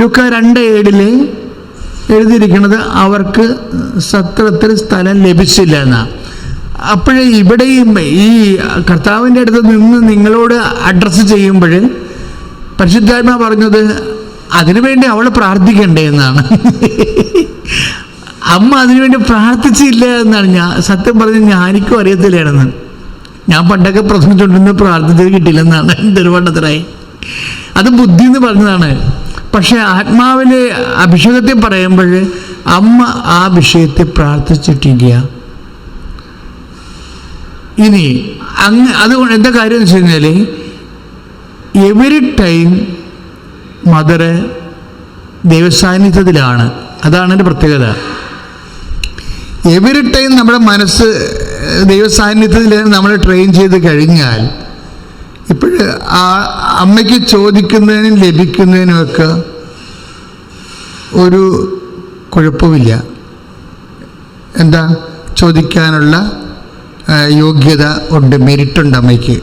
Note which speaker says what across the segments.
Speaker 1: ലൂക്ക 2:7 എഴുതിയിരിക്കുന്നത് അവർക്ക് സത്രത്തിൽ സ്ഥലം ലഭിച്ചില്ല എന്നാണ്. അപ്പോഴേ ഇവിടെയും ഈ കർത്താവിൻ്റെ അടുത്ത് നിന്ന് നിങ്ങളോട് അഡ്രസ്സ് ചെയ്യുമ്പോൾ പരിശുദ്ധാത്മാ പറഞ്ഞത് അതിനുവേണ്ടി അവൾ പ്രാർത്ഥിക്കണ്ടേ എന്നാണ്. അമ്മ അതിനുവേണ്ടി പ്രാർത്ഥിച്ചില്ല എന്നാണ്. സത്യം പറഞ്ഞ് എനിക്കും അറിയത്തില്ലായിരുന്നു. ഞാൻ പണ്ടൊക്കെ പ്രസംഗിച്ചുകൊണ്ടിരുന്ന് പ്രാർത്ഥിച്ചത് കിട്ടില്ലെന്നാണ് ദുർവണ്ണത്തിനായി. അത് ബുദ്ധി എന്ന് പറഞ്ഞതാണ്. പക്ഷെ ആത്മാവിലെ അഭിഷേകത്തെ പറയുമ്പോൾ അമ്മ ആ വിഷയത്തെ പ്രാർത്ഥിച്ചിട്ടില്ല. ഇനി അതുകൊണ്ട് എന്താ കാര്യം എന്ന് വെച്ച് കഴിഞ്ഞാൽ എവരി ടൈം മദറ് ദൈവസാന്നിധ്യത്തിലാണ്. അതാണ് എൻ്റെ പ്രത്യേകത. എവരി ടൈം നമ്മുടെ മനസ്സ് ദൈവസാന്നിധ്യത്തിൽ നമ്മൾ ട്രെയിൻ ചെയ്ത് കഴിഞ്ഞാൽ ഇപ്പോഴ് ആ അമ്മയ്ക്ക് ചോദിക്കുന്നതിനും ലഭിക്കുന്നതിനുമൊക്കെ ഒരു കുഴപ്പമില്ല. എന്താ, ചോദിക്കാനുള്ള യോഗ്യത ഉണ്ട്, മെരിറ്റുണ്ട് അമ്മയ്ക്ക്.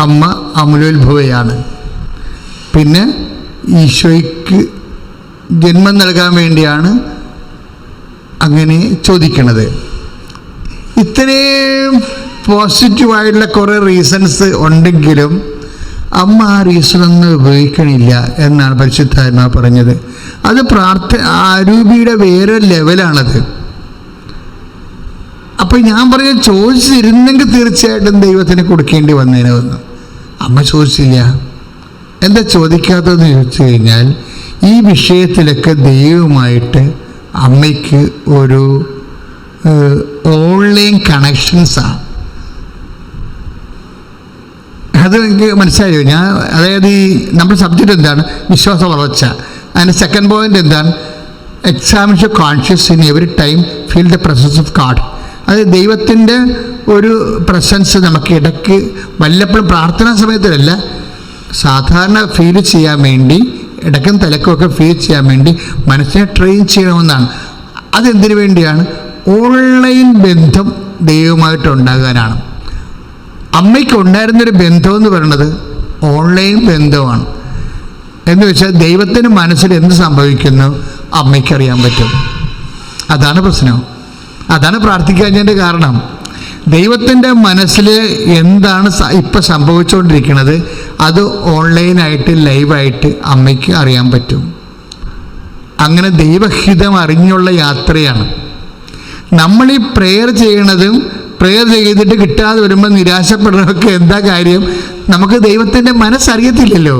Speaker 1: അമ്മ അമലോത്ഭവയാണ്. പിന്നെ ഈശോയ്ക്ക് ജന്മം നൽകാൻ വേണ്ടിയാണ് അങ്ങനെ ചോദിക്കണത്. ഇത്രയും പോസിറ്റീവായിട്ടുള്ള കുറേ റീസൺസ് ഉണ്ടെങ്കിലും അമ്മ ആ റീസണൊന്നും ഉപയോഗിക്കണില്ല എന്നാണ് പരിശുദ്ധാത്മാ പറഞ്ഞത്. അത് ആരൂപിയുടെ വേറെ ലെവലാണത്. അപ്പം ഞാൻ പറഞ്ഞ ചോദിച്ചിരുന്നെങ്കിൽ തീർച്ചയായിട്ടും ദൈവത്തിന് കൊടുക്കേണ്ടി വന്നേനെ വന്നു. അമ്മ ചോദിച്ചില്ല. എന്താ ചോദിക്കാത്തതെന്ന് ചോദിച്ചു കഴിഞ്ഞാൽ ഈ വിഷയത്തിലൊക്കെ ദൈവമായിട്ട് അമ്മയ്ക്ക് ഒരു ഓൺലൈൻ കണക്ഷൻസാണ്. അത് എനിക്ക് മനസ്സിലായോ? അതായത് ഈ നമ്മുടെ സബ്ജക്റ്റ് എന്താണ്? വിശ്വാസ വളർച്ച. അതിൻ്റെ സെക്കൻഡ് പോയിന്റ് എന്താണ്? Examines your conscious in every time feel the presence of God. അത് ദൈവത്തിൻ്റെ ഒരു പ്രസൻസ് നമുക്ക് ഇടയ്ക്ക് വല്ലപ്പോഴും പ്രാർത്ഥനാ സമയത്തിലല്ല, സാധാരണ ഫീൽ ചെയ്യാൻ വേണ്ടി, ഇടയ്ക്കും തലക്കുമൊക്കെ ഫീൽ ചെയ്യാൻ വേണ്ടി മനസ്സിനെ ട്രെയിൻ ചെയ്യണമെന്നാണ്. അതെന്തിനു വേണ്ടിയാണ്? ഓൺലൈൻ ബന്ധം ദൈവമായിട്ടുണ്ടാകാനാണ്. അമ്മയ്ക്ക് ഉണ്ടായിരുന്നൊരു ബന്ധം എന്ന് പറയുന്നത് ഓൺലൈൻ ബന്ധമാണ്. എന്ന് വെച്ചാൽ ദൈവത്തിന് മനസ്സിൽ എന്ത് സംഭവിക്കുന്നു അമ്മയ്ക്കറിയാൻ പറ്റും. അതാണ് പ്രശ്നം. അതാണ് പ്രാർത്ഥിക്കാഞ്ഞതിൻ്റെ കാരണം. ദൈവത്തിൻ്റെ മനസ്സിൽ എന്താണ് ഇപ്പം സംഭവിച്ചുകൊണ്ടിരിക്കുന്നത് അത് ഓൺലൈനായിട്ട് ലൈവായിട്ട് അമ്മയ്ക്ക് അറിയാൻ പറ്റും. അങ്ങനെ ദൈവഹിതം അറിഞ്ഞുള്ള യാത്രയാണ്. നമ്മളീ പ്രെയർ ചെയ്യണതും പ്രെയർ ചെയ്തിട്ട് കിട്ടാതെ വരുമ്പോൾ നിരാശപ്പെടുന്നതൊക്കെ എന്താ കാര്യം? നമുക്ക് ദൈവത്തിൻ്റെ മനസ്സറിയത്തില്ലല്ലോ.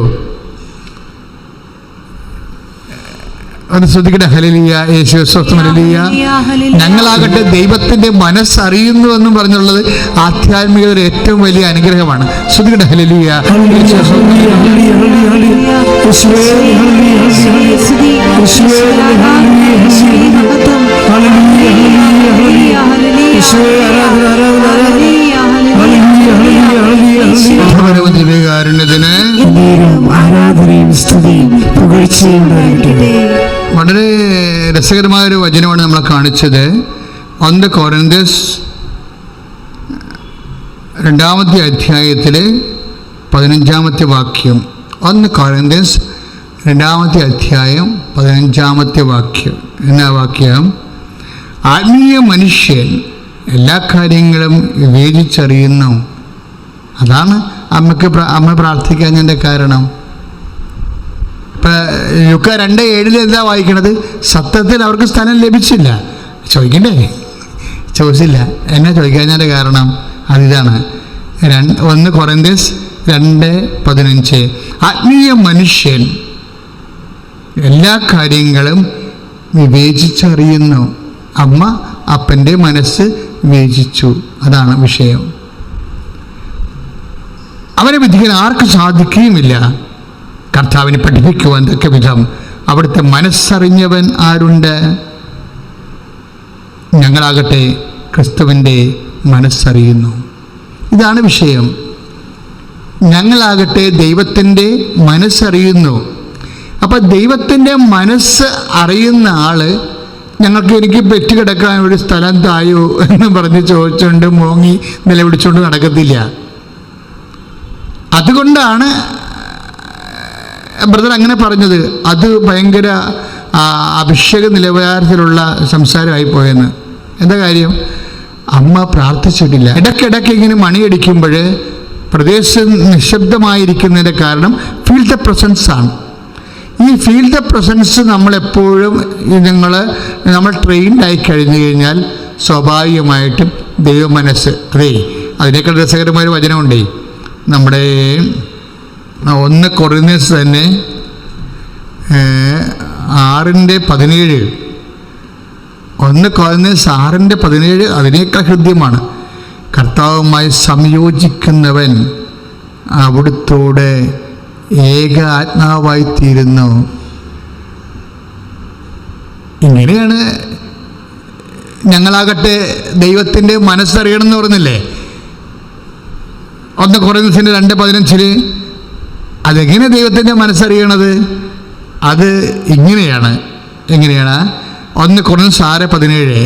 Speaker 1: ഒന്ന് ശ്രദ്ധിക്കട്ടെ. ഹല്ലേലൂയ, യേശുവേ സ്തോത്രം. ഹല്ലേലൂയ. ഞങ്ങളാകട്ടെ ദൈവത്തിൻ്റെ മനസ്സറിയുന്നു എന്നും പറഞ്ഞുള്ളത് ആധ്യാത്മികതയുടെ ഏറ്റവും വലിയ അനുഗ്രഹമാണ്. ശ്രദ്ധിക്കട്ടെ. ഹല്ലേലൂയ. വളരെ രസകരമായൊരു വചനമാണ് നമ്മളെ കാണിച്ചത്. 1 കൊരിന്ത്യസ് 2-ാമത്തെ അധ്യായത്തിലെ 15-ാമത്തെ വാക്യം. 1 കൊരിന്ത്യസ് 2-ാമത്തെ അധ്യായം 15-ാമത്തെ വാക്യം. എന്നാ വാക്യം? ആത്മീയ മനുഷ്യൻ എല്ലാ കാര്യങ്ങളും വിവേചിച്ചറിയുന്നു. അതാണ് അമ്മ പ്രാർത്ഥിക്കാഞ്ഞതിൻ്റെ കാരണം. ഇപ്പം ലൂക്ക 2:7 എന്താ വായിക്കണത്? സത്യത്തിൽ അവർക്ക് സ്ഥലം ലഭിച്ചില്ല. ചോദിക്കണ്ടേ? ചോദിച്ചില്ല. എന്നാ ചോദിക്കാഞ്ഞതിൻ്റെ കാരണം അതിതാണ്. 1 കൊരിന്ത്യസ് 2:15. ആത്മീയ മനുഷ്യൻ എല്ലാ കാര്യങ്ങളും വിവേചിച്ചറിയുന്നു. അമ്മ അപ്പൻ്റെ മനസ്സ് വിവേചിച്ചു. അതാണ് വിഷയം. അവനെ വിധിക്കാൻ ആർക്കും സാധിക്കുകയുമില്ല. കർത്താവിനെ പഠിപ്പിക്കുവാൻ തക്ക വിധം അവിടുത്തെ മനസ്സറിഞ്ഞവൻ ആരുണ്ട്? ഞങ്ങളാകട്ടെ ക്രിസ്തുവിൻ്റെ മനസ്സറിയുന്നു. ഇതാണ് വിഷയം. ഞങ്ങളാകട്ടെ ദൈവത്തിൻ്റെ മനസ്സറിയുന്നു. അപ്പം ദൈവത്തിൻ്റെ മനസ്സ് അറിയുന്ന ആള് എനിക്ക് പെറ്റുകിടക്കാൻ ഒരു സ്ഥലം തായോ എന്ന് പറഞ്ഞ് ചോദിച്ചുകൊണ്ട് മോങ്ങി നിലവിളിച്ചുകൊണ്ട് നടക്കത്തില്ല. അതുകൊണ്ടാണ് ബ്രദർ അങ്ങനെ പറഞ്ഞത് അത് ഭയങ്കര അഭിഷേക നിലവാരത്തിലുള്ള സംസാരമായി പോയെന്ന്. എന്താ കാര്യം? അമ്മ പ്രാർത്ഥിച്ചിട്ടില്ല. ഇടയ്ക്കിടയ്ക്ക് ഇങ്ങനെ മണിയടിക്കുമ്പോൾ പ്രദേശം നിശബ്ദമായിരിക്കുന്നതിൻ്റെ കാരണം ഫീൽ ദ പ്രസൻസ് ആണ്. ഈ ഫീൽ ദ പ്രസൻസ് നമ്മളെപ്പോഴും നമ്മൾ ട്രെയിൻഡ് ആയി കഴിഞ്ഞു കഴിഞ്ഞാൽ സ്വാഭാവികമായിട്ടും ദൈവമനസ്സ്, അതേ അതിനേക്കാൾ രസകരമായ ഒരു വചനമുണ്ടേ, നമ്മുടെ 1 കൊറിന്ത്യൻസ് തന്നെ 6:17, 1 കൊറിന്ത്യൻസ് 6:17 അതിനേക്കാൾ ഹൃദ്യമാണ്. കർത്താവുമായി സംയോജിക്കുന്നവൻ അവിടുത്തോട് ഏക ആത്മാവായിത്തീരുന്നു. ഇങ്ങനെയാണ് ഞങ്ങളാകട്ടെ ദൈവത്തിൻ്റെ മനസ്സറിയണം എന്ന് പറഞ്ഞില്ലേ 1 കൊറിന്ത്യൻസിൻ്റെ 2:15. അതെങ്ങനെ ദൈവത്തിൻ്റെ മനസ്സറിയണത്? അത് ഇങ്ങനെയാണ്. 1 കൊറിന്ത്യൻസ് 6:17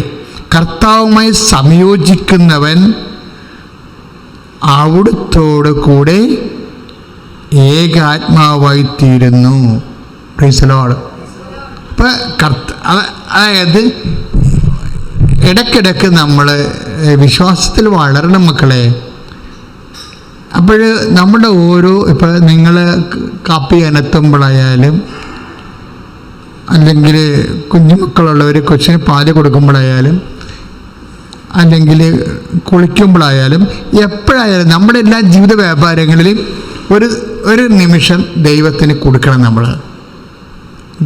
Speaker 1: കർത്താവുമായി സംയോജിക്കുന്നവൻ അവിടുത്തോട് കൂടെ ഏകാത്മാവായിത്തീരുന്നു. Praise the Lord. അപ്പം അതായത് ഇടയ്ക്കിടയ്ക്ക് നമ്മൾ വിശ്വാസത്തിൽ വളരണം മക്കളെ. അപ്പോൾ നമ്മുടെ ഇപ്പം നിങ്ങൾ കാപ്പി അനത്തുമ്പോഴായാലും അല്ലെങ്കിൽ കുഞ്ഞുമക്കളുള്ളവർ കൊച്ചിന് പാല് കൊടുക്കുമ്പോഴായാലും അല്ലെങ്കിൽ കുളിക്കുമ്പോഴായാലും എപ്പോഴായാലും നമ്മുടെ എല്ലാ ജീവിത വ്യാപാരങ്ങളിലും ഒരു നിമിഷം ദൈവത്തിന് കൊടുക്കണം. നമ്മൾ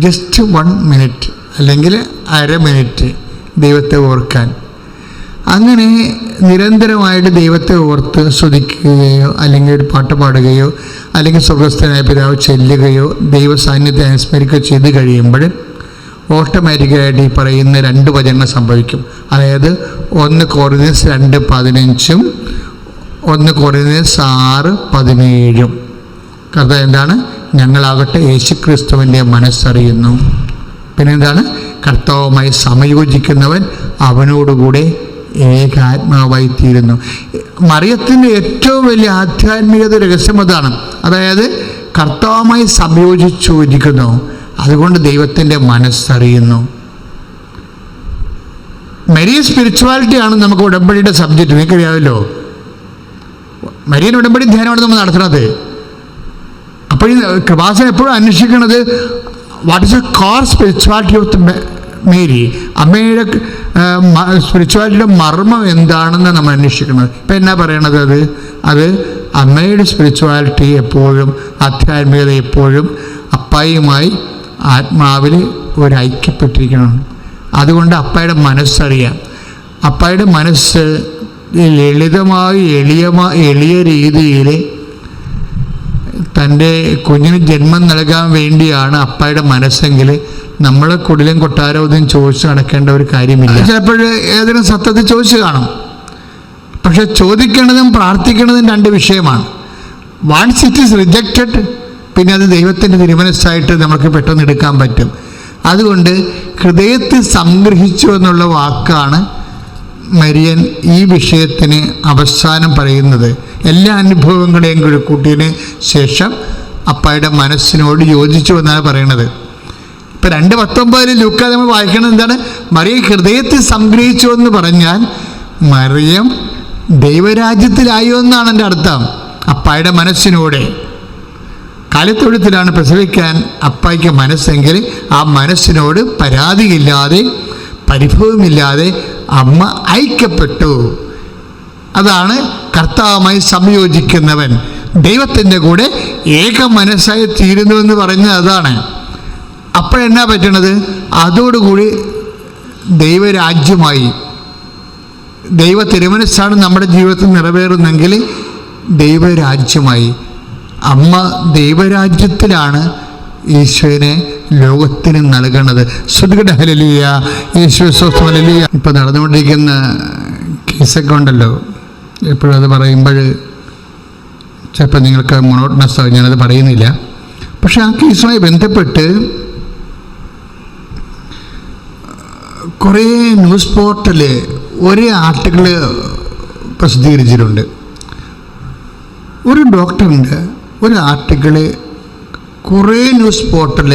Speaker 1: ജസ്റ്റ് 1 മിനിറ്റ് അല്ലെങ്കിൽ അര മിനിറ്റ് ദൈവത്തെ ഓർക്കാൻ. അങ്ങനെ നിരന്തരമായിട്ട് ദൈവത്തെ ഓർത്ത് സ്തുതിക്കുകയോ അല്ലെങ്കിൽ ഒരു പാട്ട് പാടുകയോ അല്ലെങ്കിൽ സ്വർഗ്ഗസ്ഥനായ പിതാവ് ചെല്ലുകയോ ദൈവ സാന്നിധ്യം അനുസ്മരിക്കുകയോ ചെയ്ത് കഴിയുമ്പോൾ ഓട്ടോമാറ്റിക്കായിട്ട് ഈ പറയുന്ന 2 വചനങ്ങൾ സംഭവിക്കും. അതായത് 1 കൊറിന്ത്യൻസ് 2:15 1 കൊറിന്ത്യൻസ് 6:17. കഥ എന്താണ്? ഞങ്ങളാകട്ടെ യേശുക്രിസ്തുവിൻ്റെ മനസ്സറിയുന്നു. പിന്നെ എന്താണ്? കർത്താവുമായി സംയോജിക്കുന്നവൻ അവനോടുകൂടെ ഏകാത്മാവായിത്തീരുന്നു. മറിയത്തിൻ്റെ ഏറ്റവും വലിയ ആധ്യാത്മികത രഹസ്യം അതാണ്. അതായത് കർത്താവുമായി സംയോജിച്ചിരിക്കുന്നു, അതുകൊണ്ട് ദൈവത്തിൻ്റെ മനസ്സറിയുന്നു. മരിയ സ്പിരിച്വാലിറ്റിയാണ് നമുക്ക് ഉടമ്പടിയുടെ സബ്ജക്റ്റ്. നിങ്ങൾക്കറിയാമല്ലോ, മരിയൻ ഉടമ്പടി ധ്യാനമാണ് നമ്മൾ നടത്തുന്നത്. അപ്പോൾ ഈ കൃപാസനം എപ്പോഴും അന്വേഷിക്കുന്നത് what is A core spirituality of Mary, അമ്മയുടെ സ്പിരിച്വാലിറ്റിയുടെ മർമ്മം എന്താണെന്ന് നമ്മൾ അന്വേഷിക്കുന്നത്. ഇപ്പം എന്നാ പറയണത്? അത് അമ്മയുടെ സ്പിരിച്വാലിറ്റി എപ്പോഴും, ആധ്യാത്മികത എപ്പോഴും അപ്പായുമായി ആത്മാവിൽ ഒരു ഐക്യപ്പെട്ടിരിക്കണം. അതുകൊണ്ട് അപ്പായുടെ മനസ്സറിയാം. അപ്പായുടെ മനസ്സ് ലളിതമായി എളിയ രീതിയിൽ തൻ്റെ കുഞ്ഞിന് ജന്മം നൽകാൻ വേണ്ടിയാണ് അപ്പായുടെ മനസ്സെങ്കിൽ നമ്മളെ കുടിലും കൊട്ടാരവും ചോദിച്ച് നടക്കേണ്ട ഒരു കാര്യമില്ല. ചിലപ്പോൾ ഏതെങ്കിലും സത്യത്തിൽ ചോദിച്ചു കാണും. പക്ഷെ ചോദിക്കേണ്ടതും പ്രാർത്ഥിക്കേണ്ടതും 2 വിഷയമാണ്. വൺസ് ഇറ്റ് ഈസ് റിജക്റ്റഡ്, പിന്നെ അത് ദൈവത്തിൻ്റെ തിരുമനസ്സായിട്ട് നമുക്ക് പെട്ടെന്ന് എടുക്കാൻ പറ്റും. അതുകൊണ്ട് ഹൃദയത്തിൽ സംഗ്രഹിച്ചു എന്നുള്ള വാക്കാണ് മരിയൻ ഈ വിഷയത്തിന് അവസാനം പറയുന്നത്. എല്ലാ അനുഭവങ്ങളെയും കൂട്ടിയതിന് ശേഷം അപ്പായുടെ മനസ്സിനോട് യോജിച്ചു എന്നാണ് പറയണത്. ഇപ്പം 2:19 ലൂക്കാ നമ്മൾ വായിക്കുന്നത് എന്താണ്? മറിയം ഹൃദയത്തിൽ സംഗ്രഹിച്ചു എന്ന് പറഞ്ഞാൽ മറിയം ദൈവരാജ്യത്തിലായോ എന്നാണ് എൻ്റെ അർത്ഥം. അപ്പായുടെ മനസ്സിനോടെ കാലിത്തൊഴുത്തിലാണ് പ്രസവിക്കാൻ അപ്പായ്ക്ക് മനസ്സെങ്കിൽ ആ മനസ്സിനോട് പരാതിയില്ലാതെ പരിഭവമില്ലാതെ അമ്മ ഐക്യപ്പെട്ടു. അതാണ് കർത്താവുമായി സംയോജിക്കുന്നവൻ ദൈവത്തിൻ്റെ കൂടെ ഏക മനസ്സായി തീരുന്നുവെന്ന് പറഞ്ഞത് അതാണ്. അപ്പോഴെന്നാ പറ്റണത്? അതോടുകൂടി ദൈവരാജ്യമായി, ദൈവ തിരുമനസ്സാണ് നമ്മുടെ ജീവിതത്തിൽ നിറവേറുന്നെങ്കിൽ ദൈവരാജ്യമായി. അമ്മ ദൈവരാജ്യത്തിലാണ് ഈശോനെ ലോകത്തിന് നൽകണത്. ശ്രുതികട ഹല്ലേലൂയ, യേശുവേ സ്തോത്രം, ഹല്ലേലൂയ. ഇപ്പം നടന്നുകൊണ്ടിരിക്കുന്ന കേസൊക്കെ ഉണ്ടല്ലോ, എപ്പോഴും അത് പറയുമ്പോൾ ചിലപ്പോൾ നിങ്ങൾക്ക് മോണോട്ടണസ് ആവും, ഞാനത് പറയുന്നില്ല. പക്ഷെ ആ കേസുമായി ബന്ധപ്പെട്ട് കുറേ ന്യൂസ് പോർട്ടൽ ഒരു ആർട്ടിക്കിൾ പ്രസിദ്ധീകരിച്ചിട്ടുണ്ട്. ഒരു ഡോക്ടറിൻ്റെ ഒരു ആർട്ടിക്കിൾ കുറേ ന്യൂസ് പോർട്ടൽ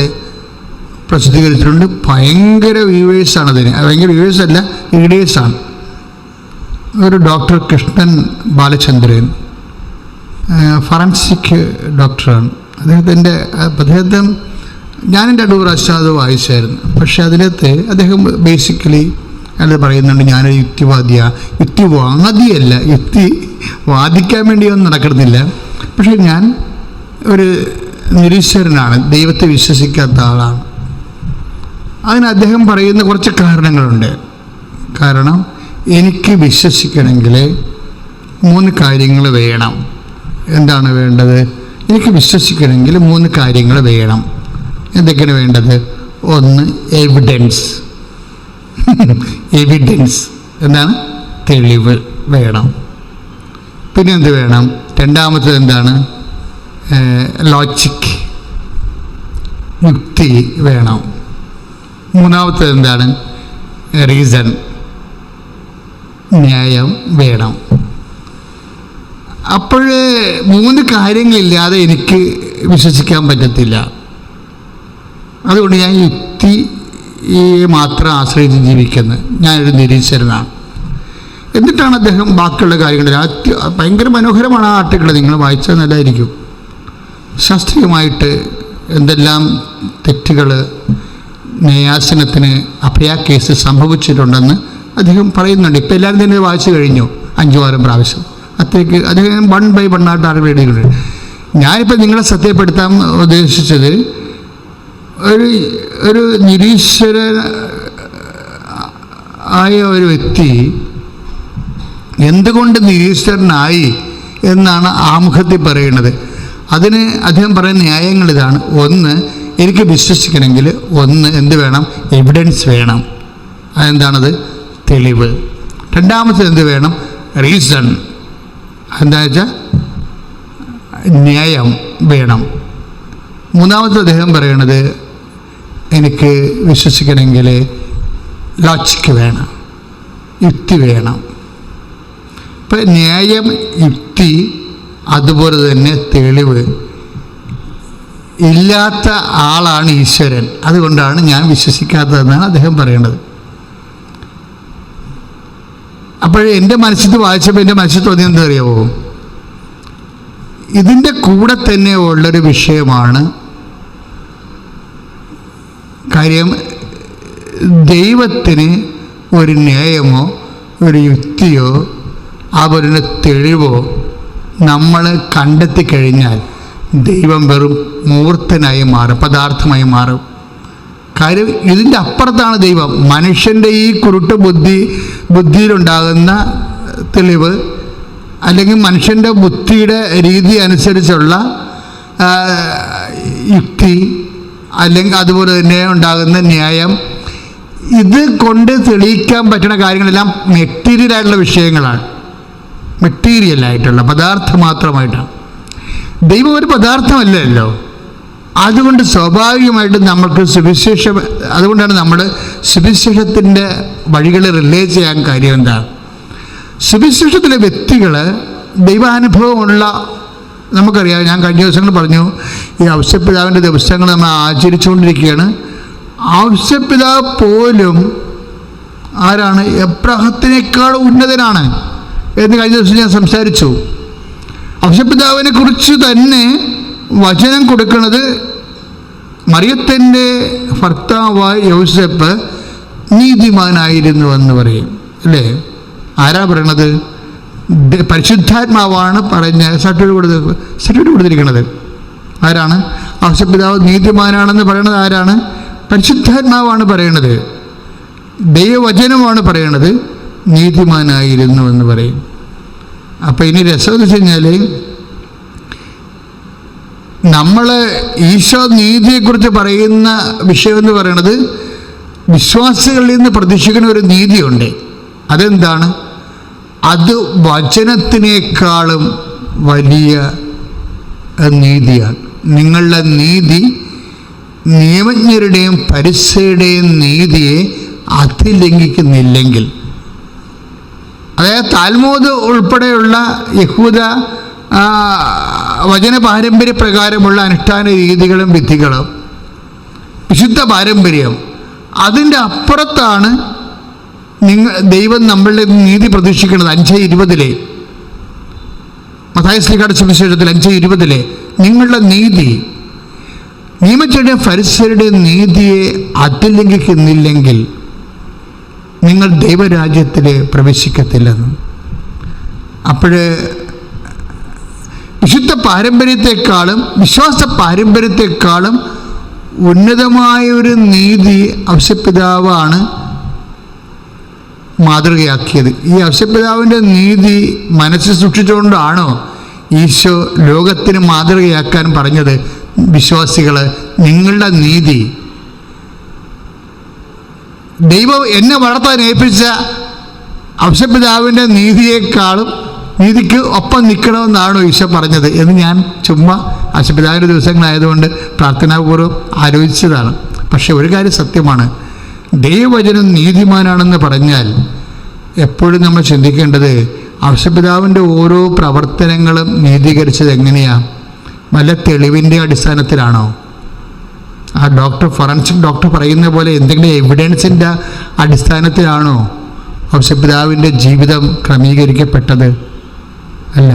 Speaker 1: പ്രസിദ്ധീകരിച്ചിട്ടുണ്ട്. ഭയങ്കര വ്യൂവേഴ്സാണ് അതിന്. ഭയങ്കര വ്യൂവേഴ്സല്ല, റീഡേഴ്സാണ്. ഒരു ഡോക്ടർ കൃഷ്ണൻ ബാലചന്ദ്രൻ, ഫോറൻസിക് ഡോക്ടറാണ്. അദ്ദേഹത്തെ ഞാനെൻ്റെ 2 പ്രാവശ്യം അത് വായിച്ചായിരുന്നു. പക്ഷേ അതിനകത്ത് അദ്ദേഹം ബേസിക്കലി അത് പറയുന്നുണ്ട്, ഞാനൊരു യുക്തിവാദിയല്ല, യുക്തി വാദിക്കാൻ വേണ്ടിയൊന്നും നടക്കുന്നില്ല. പക്ഷേ ഞാൻ ഒരു നിരീശ്വരനാണ്, ദൈവത്തെ വിശ്വസിക്കാത്ത ആളാണ്. അതിന് അദ്ദേഹം പറയുന്ന കുറച്ച് കാരണങ്ങളുണ്ട്. കാരണം എനിക്ക് വിശ്വസിക്കണമെങ്കിൽ 3 കാര്യങ്ങൾ വേണം. എന്താണ് വേണ്ടത്? എനിക്ക് വിശ്വസിക്കണമെങ്കിൽ 3 കാര്യങ്ങൾ വേണം. എന്തൊക്കെയാണ് വേണ്ടത്? 1, എവിഡൻസ്. എവിഡൻസ് എന്താണ്? തെളിവ് വേണം. പിന്നെ എന്ത് വേണം? രണ്ടാമത്തത് എന്താണ്? ലോജിക്, യുക്തി വേണം. മൂന്നാമത്തത് എന്താണ്? റീസൺ, ന്യായം വേണം. അപ്പോൾ 3 കാര്യങ്ങളില്ലാതെ എനിക്ക് വിശ്വസിക്കാൻ പറ്റത്തില്ല. അതുകൊണ്ട് ഞാൻ യുക്തി മാത്രം ആശ്രയിച്ച് ജീവിക്കുന്നത്. ഞാനൊരു നിരീശ്വരനാണ്. എന്നിട്ടാണ് അദ്ദേഹം ബാക്കിയുള്ള കാര്യങ്ങൾ, ഭയങ്കര മനോഹരമാണ് ആ ആർട്ടിക്കിൾ, നിങ്ങൾ വായിച്ചാൽ നല്ലതായിരിക്കും. ശാസ്ത്രീയമായിട്ട് എന്തെല്ലാം തെറ്റുകൾ ന്യായാസനത്തിന് അഭയ കേസ് സംഭവിച്ചിട്ടുണ്ടെന്ന് അദ്ദേഹം പറയുന്നുണ്ട്. ഇപ്പം എല്ലാവരും തന്നെ വായിച്ചു കഴിഞ്ഞു 5-6 പ്രാവശ്യം. അത്രയ്ക്ക് അദ്ദേഹം 1 by 1 ആയിട്ട് അറിവ് എഴുതിയിട്ടുണ്ട്. ഞാനിപ്പോൾ നിങ്ങളെ സത്യപ്പെടുത്താൻ ഉദ്ദേശിച്ചത് ഒരു നിരീശ്വര ആയ ഒരു വ്യക്തി എന്തുകൊണ്ട് നിരീശ്വരനായി എന്നാണ് ആമുഖത്തിൽ പറയുന്നത്. അതിന് അദ്ദേഹം പറയുന്ന ന്യായങ്ങൾ ഇതാണ്. 1, എനിക്ക് വിശ്വസിക്കണമെങ്കിൽ 1 എന്ത് വേണം? എവിഡൻസ് വേണം. അതെന്താണത്? തെളിവ്. രണ്ടാമത്തെ എന്ത് വേണം? റീസൺ. എന്താ വെച്ചാൽ ന്യായം വേണം. മൂന്നാമത്തെ അദ്ദേഹം പറയണത് എനിക്ക് വിശ്വസിക്കണമെങ്കിൽ ലോജിക്ക് വേണം, യുക്തി വേണം. ഇപ്പം ന്യായം, യുക്തി, അതുപോലെ തന്നെ തെളിവ് ഇല്ലാത്ത ആളാണ് ഈശ്വരൻ. അതുകൊണ്ടാണ് ഞാൻ വിശ്വസിക്കാത്തതെന്നാണ് അദ്ദേഹം പറയുന്നത്. അപ്പോൾ എൻ്റെ മനസ്സിൽ വായിച്ചപ്പോൾ എൻ്റെ മനസ്സിൽ തോന്നിയത് എന്താ അറിയാമോ? ഇതിൻ്റെ കൂടെ തന്നെ ഉള്ളൊരു വിഷയമാണ് കാര്യം. ദൈവത്തിന് ഒരു ന്യായമോ ഒരു യുക്തിയോ അതുപോലെ തെളിവോ നമ്മൾ കണ്ടെത്തി കഴിഞ്ഞാൽ ദൈവം വെറും മൂർത്തനായി മാറും, പദാർത്ഥമായി മാറും. കാര്യം ഇതിൻ്റെ അപ്പുറത്താണ് ദൈവം. മനുഷ്യൻ്റെ ഈ കുരുട്ട് ബുദ്ധിയിലുണ്ടാകുന്ന തെളിവ്, അല്ലെങ്കിൽ മനുഷ്യൻ്റെ ബുദ്ധിയുടെ രീതി അനുസരിച്ചുള്ള യുക്തി, അല്ലെങ്കിൽ അതുപോലെ തന്നെ ഉണ്ടാകുന്ന ന്യായം, ഇത് കൊണ്ട് തെളിയിക്കാൻ പറ്റുന്ന കാര്യങ്ങളെല്ലാം മെറ്റീരിയലായിട്ടുള്ള വിഷയങ്ങളാണ്. മെറ്റീരിയലായിട്ടുള്ള പദാർത്ഥം മാത്രമായിട്ടാണ്. ദൈവം ഒരു പദാർത്ഥമല്ലല്ലോ. അതുകൊണ്ട് സ്വാഭാവികമായിട്ടും നമുക്ക് അതുകൊണ്ടാണ് നമ്മൾ സുവിശേഷത്തിൻ്റെ വഴികൾ റിലേ ചെയ്യാൻ കാര്യം. എന്താ? സുവിശേഷത്തിലെ വ്യക്തികൾ ദൈവാനുഭവമുള്ള, നമുക്കറിയാം. ഞാൻ കഴിഞ്ഞ ദിവസങ്ങൾ പറഞ്ഞു, ഈ ഔസേപ്പിതാവിൻ്റെ ദിവസങ്ങൾ നമ്മൾ ആചരിച്ചുകൊണ്ടിരിക്കുകയാണ്. ഔസേപ്പിതാവ് പോലും ആരാണ്? എബ്രഹത്തിനേക്കാൾ ഉന്നതനാണ് എന്ന് കഴിഞ്ഞ ദിവസം ഞാൻ സംസാരിച്ചു. ഔസേപ്പിതാവിനെ കുറിച്ച് തന്നെ വചനം കൊടുക്കുന്നത് മറിയത്തിൻ്റെ ഭർത്താവായ യോസേപ്പ് നീതിമാനായിരുന്നു എന്ന് പറയും, അല്ലേ? ആരാ പറയണത്? പരിശുദ്ധാത്മാവാണ് പറഞ്ഞ സർട്ടിഫിക്കറ്റ് കൊടുത്തിരിക്കുന്നത്. ആരാണ്? ഔസേപ്പിതാവ് നീതിമാനാണെന്ന് പറയണത് ആരാണ്? പരിശുദ്ധാത്മാവാണ് പറയണത്. ദൈവവചനമാണ് പറയണത് നീതിമാനായിരുന്നു എന്ന് പറയും. അപ്പം ഇനി രസം എന്ന് വെച്ച് കഴിഞ്ഞാൽ, നമ്മൾ ഈശോ നീതിയെക്കുറിച്ച് പറയുന്ന വിഷയം എന്ന് പറയുന്നത് വിശ്വാസികളിൽ നിന്ന് പ്രതീക്ഷിക്കുന്ന ഒരു നീതിയുണ്ട്. അതെന്താണ്? അത് വചനത്തിനേക്കാളും വലിയ നീതിയാണ്. നിങ്ങളുടെ നീതി നിയമജ്ഞരുടെയും പരിസയുടെയും നീതിയെ അതിലംഘിക്കുന്നില്ലെങ്കിൽ, അതായത് താൽമൂദ് ഉൾപ്പെടെയുള്ള യഹൂദ വചന പാരമ്പര്യ പ്രകാരമുള്ള അനുഷ്ഠാന രീതികളും വിധികളും, വിശുദ്ധ പാരമ്പര്യം, അതിൻ്റെ അപ്പുറത്താണ് ദൈവം നമ്മളുടെ നീതി പ്രതീക്ഷിക്കുന്നത്. 5:20 മത്തായി ശ്ലീഹായുടെ സുവിശേഷത്തിൽ 5:20 നിങ്ങളുടെ നീതി, നിയമജ്ഞരുടെയും ഫരിസയരുടെയും നീതിയെ അതിലംഘിക്കുന്നില്ലെങ്കിൽ നിങ്ങൾ ദൈവരാജ്യത്തിൽ പ്രവേശിക്കത്തില്ലെന്ന്. അപ്പോൾ വിശുദ്ധ പാരമ്പര്യത്തെക്കാളും വിശ്വാസ പാരമ്പര്യത്തെക്കാളും ഉന്നതമായൊരു നീതി ഔസേപ്പിതാവാണ് മാതൃകയാക്കിയത്. ഈ ഔസേപ്പിതാവിൻ്റെ നീതി മനസ്സിൽ സൂക്ഷിച്ചുകൊണ്ടാണോ ഈശോ ലോകത്തിന് മാതൃകയാക്കാൻ പറഞ്ഞത്? വിശ്വാസികൾ, നിങ്ങളുടെ നീതി, ദൈവം എന്നെ വളർത്താൻ ഏൽപ്പിച്ച ഔസേപ്പിതാവിൻ്റെ നീതിക്ക് ഒപ്പം നിൽക്കണമെന്നാണോ ഈശോ പറഞ്ഞത് എന്ന് ഞാൻ ചുമ്മാ ഔസേപ്പിതാവിൻ്റെ ദിവസങ്ങളായതുകൊണ്ട് പ്രാർത്ഥനാപൂർവ്വം ആലോചിച്ചതാണ്. പക്ഷെ ഒരു കാര്യം സത്യമാണ്, ദൈവവചനം നീതിമാനാണെന്ന് പറഞ്ഞാൽ എപ്പോഴും നമ്മൾ ചിന്തിക്കേണ്ടത് ഔസേപ്പിതാവിൻ്റെ ഓരോ പ്രവർത്തനങ്ങളും നീതീകരിച്ചത് എങ്ങനെയാണ്? വല്ല തെളിവിൻ്റെ അടിസ്ഥാനത്തിലാണോ? ആ ഫോറൻസിക് ഡോക്ടർ പറയുന്ന പോലെ എന്തെങ്കിലും എവിഡൻസിൻ്റെ അടിസ്ഥാനത്തിലാണോ ഔസേപ്പിതാവിൻ്റെ ജീവിതം ക്രമീകരിക്കപ്പെട്ടത്? അല്ല.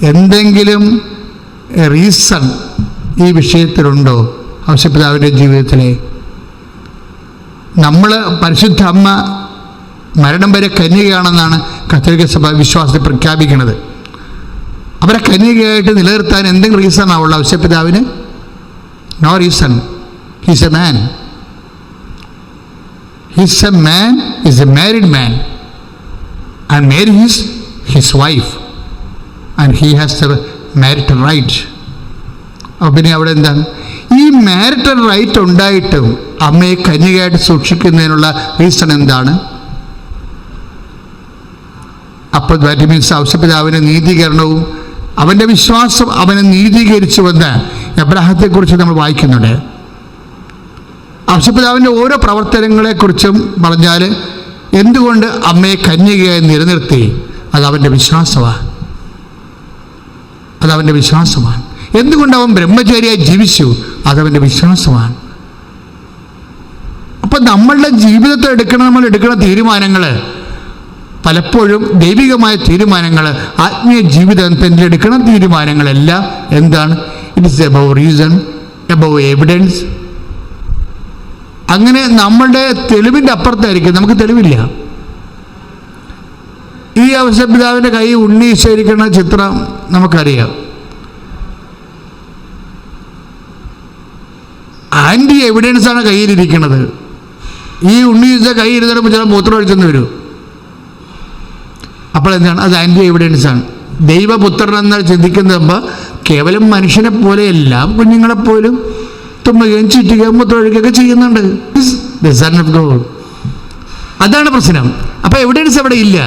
Speaker 1: എന്തെങ്കിലും റീസൺ ഈ വിഷയത്തിലുണ്ടോ ഔസേപ്പിതാവിൻ്റെ ജീവിതത്തിൽ? നമ്മൾ പരിശുദ്ധ അമ്മ മരണം വരെ കന്യകയാണെന്നാണ് കത്തോലിക്ക സഭ വിശ്വാസത്തിൽ പ്രഖ്യാപിക്കുന്നത്. അവരെ കന്യകയായിട്ട് നിലനിർത്താൻ എന്തെങ്കിലും റീസൺ ആവുള്ള ഔസേപ്പിതാവിന്? No reason. He's a man. He's a married man, and Mary is his wife, and he has the marital right. പിന്നെ അവിടെ എന്താണ് ഈ മാരിറ്റൽ റൈറ്റ് ഉണ്ടായിട്ടും അമ്മയെ കന്യകയായിട്ട് സൂക്ഷിക്കുന്നതിനുള്ള റീസൺ എന്താണ്? അപ്പോൾ ദാറ്റ് മീൻസ് ഔസേപ്പിതാവിൻ്റെ നീതീകരണവും അവൻ്റെ വിശ്വാസം അവനെ നീതീകരിച്ചുവെന്ന് എബ്രാഹത്തെക്കുറിച്ച് നമ്മൾ വായിക്കുന്നുണ്ട്. ഔസേപ്പിതാവിൻ്റെ ഓരോ പ്രവർത്തനങ്ങളെക്കുറിച്ചും പറഞ്ഞാൽ എന്തുകൊണ്ട് അമ്മയെ കന്യകയായി നിലനിർത്തി? അതവൻ്റെ വിശ്വാസമാണ്. എന്തുകൊണ്ട് അവൻ ബ്രഹ്മചാരിയായി ജീവിച്ചു? അതവൻ്റെ വിശ്വാസമാണ്. അപ്പം നമ്മളുടെ ജീവിതത്തിൽ നമ്മൾ എടുക്കുന്ന തീരുമാനങ്ങൾ പലപ്പോഴും ദൈവികമായ തീരുമാനങ്ങൾ, ആത്മീയ ജീവിതത്തിൽ എടുക്കുന്ന തീരുമാനങ്ങളെല്ലാം എന്താണ്? It is above reason, above evidence. അങ്ങനെ നമ്മളുടെ തെളിവിൻ്റെ അപ്പുറത്തായിരിക്കും. നമുക്ക് തെളിവില്ല. ഈ ഔസേപ്പിതാവിൻ്റെ കൈ ഉണ്ണീശരിക്കുന്ന ചിത്രം നമുക്കറിയാം. ആൻറ്റി എവിഡൻസാണ് കയ്യിലിരിക്കുന്നത്. ഈ ഉണ്ണീശ കൈ ഇരുന്നിട്ട് ചില മൂത്രം ഒഴിച്ചെന്ന് വരും. അപ്പോൾ എന്താണ്? അത് ആൻറ്റി എവിഡൻസാണ്. ദൈവപുത്രൻ എന്ന് ചിന്തിക്കുമ്പോൾ കേവലം മനുഷ്യനെ പോലെയല്ല, കുഞ്ഞുങ്ങളെപ്പോലും തുമ്മുകയും ചീറ്റുകയും മൂത്രമൊഴിക്കുകയൊക്കെ ചെയ്യുന്നുണ്ട്. The son of God. അതാണ് പ്രശ്നം. അപ്പോൾ എവിഡൻസ് അവിടെ ഇല്ല.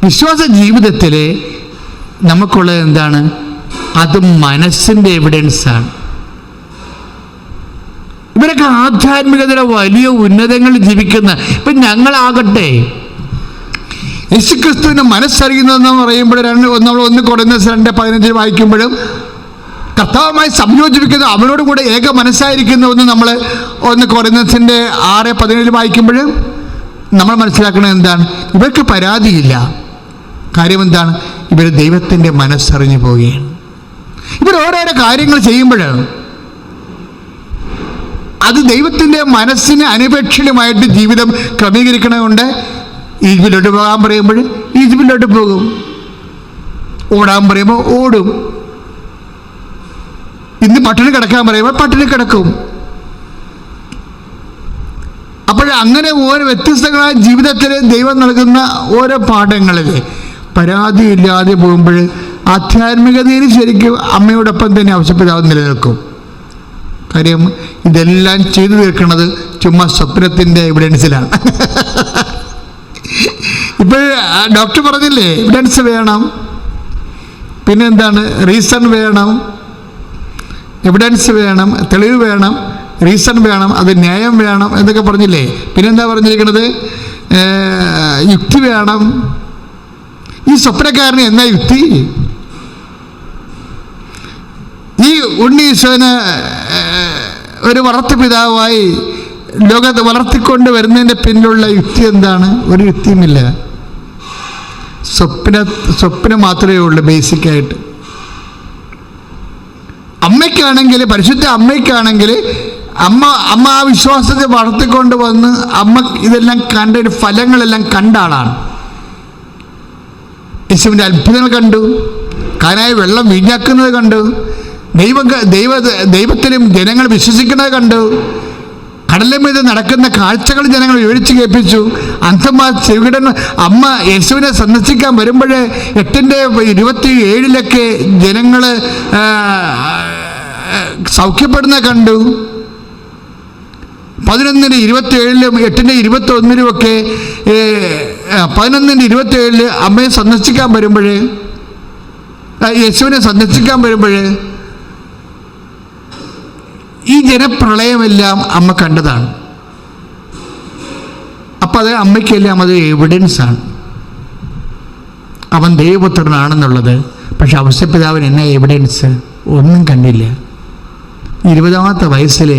Speaker 1: വിശ്വാസ ജീവിതത്തിൽ നമുക്കുള്ളത് എന്താണ്? അത് മനസ്സിൻ്റെ എവിഡൻസാണ്. ഇവരൊക്കെ ആധ്യാത്മികതയുടെ വലിയ ഉന്നതങ്ങളിൽ ജീവിക്കുന്ന, ഇപ്പം ഞങ്ങളാകട്ടെ യേശുക്രിസ്തുവിനെ മനസ്സറിയുന്നതെന്ന് പറയുമ്പോൾ നമ്മൾ 1 കൊരിന്ത്യർ 2:15 വായിക്കുമ്പോഴും കർത്താവുമായി സംയോജിപ്പിക്കുന്ന അവനോട് കൂടെ ഏക മനസ്സായിരിക്കുന്നുവെന്ന് നമ്മൾ 1 കൊരിന്ത്യർ 6:17 വായിക്കുമ്പോഴും നമ്മൾ മനസ്സിലാക്കുന്നത് എന്താണ്? ഇവർക്ക് പരാതിയില്ല. കാര്യം എന്താണ്? ഇവർ ദൈവത്തിൻ്റെ മനസ്സറിഞ്ഞു പോവുകയാണ്. ഇവർ ഓരോരോ കാര്യങ്ങൾ ചെയ്യുമ്പോൾ അത് ദൈവത്തിൻ്റെ മനസ്സിന് അനപേക്ഷണീയമായിട്ട് ജീവിതം ക്രമീകരിക്കണമുണ്ട്. ഈജിപ്തിലോട്ട് പോകാൻ പറയുമ്പോൾ ഈജിപ്തിലോട്ട് പോകും, ഓടാൻ പറയുമ്പോൾ ഓടും, ഇന്ന് പട്ടിണി കിടക്കാൻ പറയുമ്പോൾ പട്ടിണി കിടക്കും. അപ്പോൾ അങ്ങനെ ഓരോ വ്യത്യസ്തങ്ങളായ ജീവിതത്തിൽ ദൈവം നൽകുന്ന ഓരോ പാഠങ്ങളിൽ പരാതിയില്ലാതെ പോകുമ്പോൾ ആധ്യാത്മികതയിൽ ശരിക്കും അമ്മയോടൊപ്പം തന്നെ ഔസേപ്പിതാവ് നിലനിൽക്കും. കാര്യം ഇതെല്ലാം ചെയ്തു തീർക്കുന്നത് ചുമ്മാ സ്വപ്നത്തിൻ്റെ എവിഡൻസിലാണ്. ഇപ്പോൾ ഡോക്ടർ പറഞ്ഞില്ലേ, എവിഡൻസ് വേണം, പിന്നെ എന്താണ്? റീസൺ വേണം, എവിഡൻസ് വേണം, തെളിവ് വേണം, റീസൺ വേണം, അത് ന്യായം വേണം എന്നൊക്കെ പറഞ്ഞില്ലേ. പിന്നെന്താ പറഞ്ഞിരിക്കുന്നത്? യുക്തി വേണം. ഈ സ്വപ്നക്കാരന് എന്നാ യുക്തി? ഈ ഉണ്ണീശോന് ഒരു വളർത്തു പിതാവായി ലോകത്ത് വളർത്തിക്കൊണ്ട് വരുന്നതിൻ്റെ പിന്നിലുള്ള യുക്തി എന്താണ്? ഒരു യുക്തിയുമില്ല. സ്വപ്നം മാത്രമേ ഉള്ളൂ. ബേസിക്കായിട്ട് അമ്മയ്ക്കാണെങ്കിൽ, പരിശുദ്ധ അമ്മയ്ക്കാണെങ്കിൽ അമ്മ ആ വിശ്വാസത്തെ വളർത്തിക്കൊണ്ട് വന്ന് അമ്മ ഇതെല്ലാം കണ്ട ഫലങ്ങളെല്ലാം കണ്ട ആളാണ്. യേശുവിൻ്റെ അത്ഭുതങ്ങൾ കണ്ടു, കാനായ വെള്ളം വീഞ്ഞാക്കുന്നത് കണ്ടു, ദൈവത്തിലും ജനങ്ങൾ വിശ്വസിക്കുന്നത് കണ്ടു, കടലിൽ മീത് നടക്കുന്ന കാഴ്ചകൾ ജനങ്ങൾ വിവരിച്ച് കേൾപ്പിച്ചു. അന്ധന്മാർ ചെവിടൻ അമ്മ യേശുവിനെ സന്ദർശിക്കാൻ വരുമ്പോൾ 8:27 ജനങ്ങൾ സൗഖ്യപ്പെടുന്ന കണ്ടു. 11:27 8:21 11:27 അമ്മയെ സന്ദർശിക്കാൻ വരുമ്പോൾ, യേശുവിനെ സന്ദർശിക്കാൻ വരുമ്പോൾ ഈ ജനപ്രളയമെല്ലാം അമ്മ കണ്ടതാണ്. അപ്പം അത് അമ്മയ്ക്കെല്ലാം അത് എവിഡൻസാണ്, അവൻ ദൈവപുത്രനാണെന്നുള്ളത്. പക്ഷെ ഔസേപ്പിതാവിന് എന്നാ എവിഡൻസ്? ഒന്നും കണ്ടില്ല. 20-ാമത്തെ വയസ്സിൽ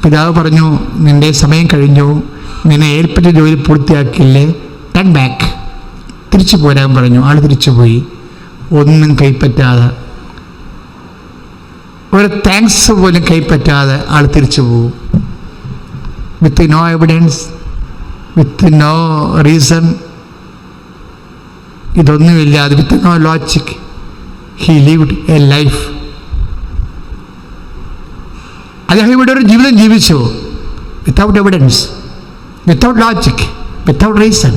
Speaker 1: പിതാവ് പറഞ്ഞു, നിൻ്റെ സമയം കഴിഞ്ഞു, നിന്നെ ഏൽപ്പിച്ച ജോലി പൂർത്തിയാക്കില്ലേ, ടേൺ ബാക്ക്, തിരിച്ചു പോരാൻ പറഞ്ഞു. ആൾ തിരിച്ചു പോയി. ഒന്നും കൈപ്പറ്റാതെ, ഒരു താങ്ക്സ് പോലും കൈപ്പറ്റാതെ ആൾ തിരിച്ചു പോകും. With no evidence, with no reason, ഇതൊന്നുമില്ലാതെ, with no logic, he lived a life. അദ്ദേഹം ഇവിടെ ഒരു ജീവിതം ജീവിച്ചു. Without evidence, without logic, without reason.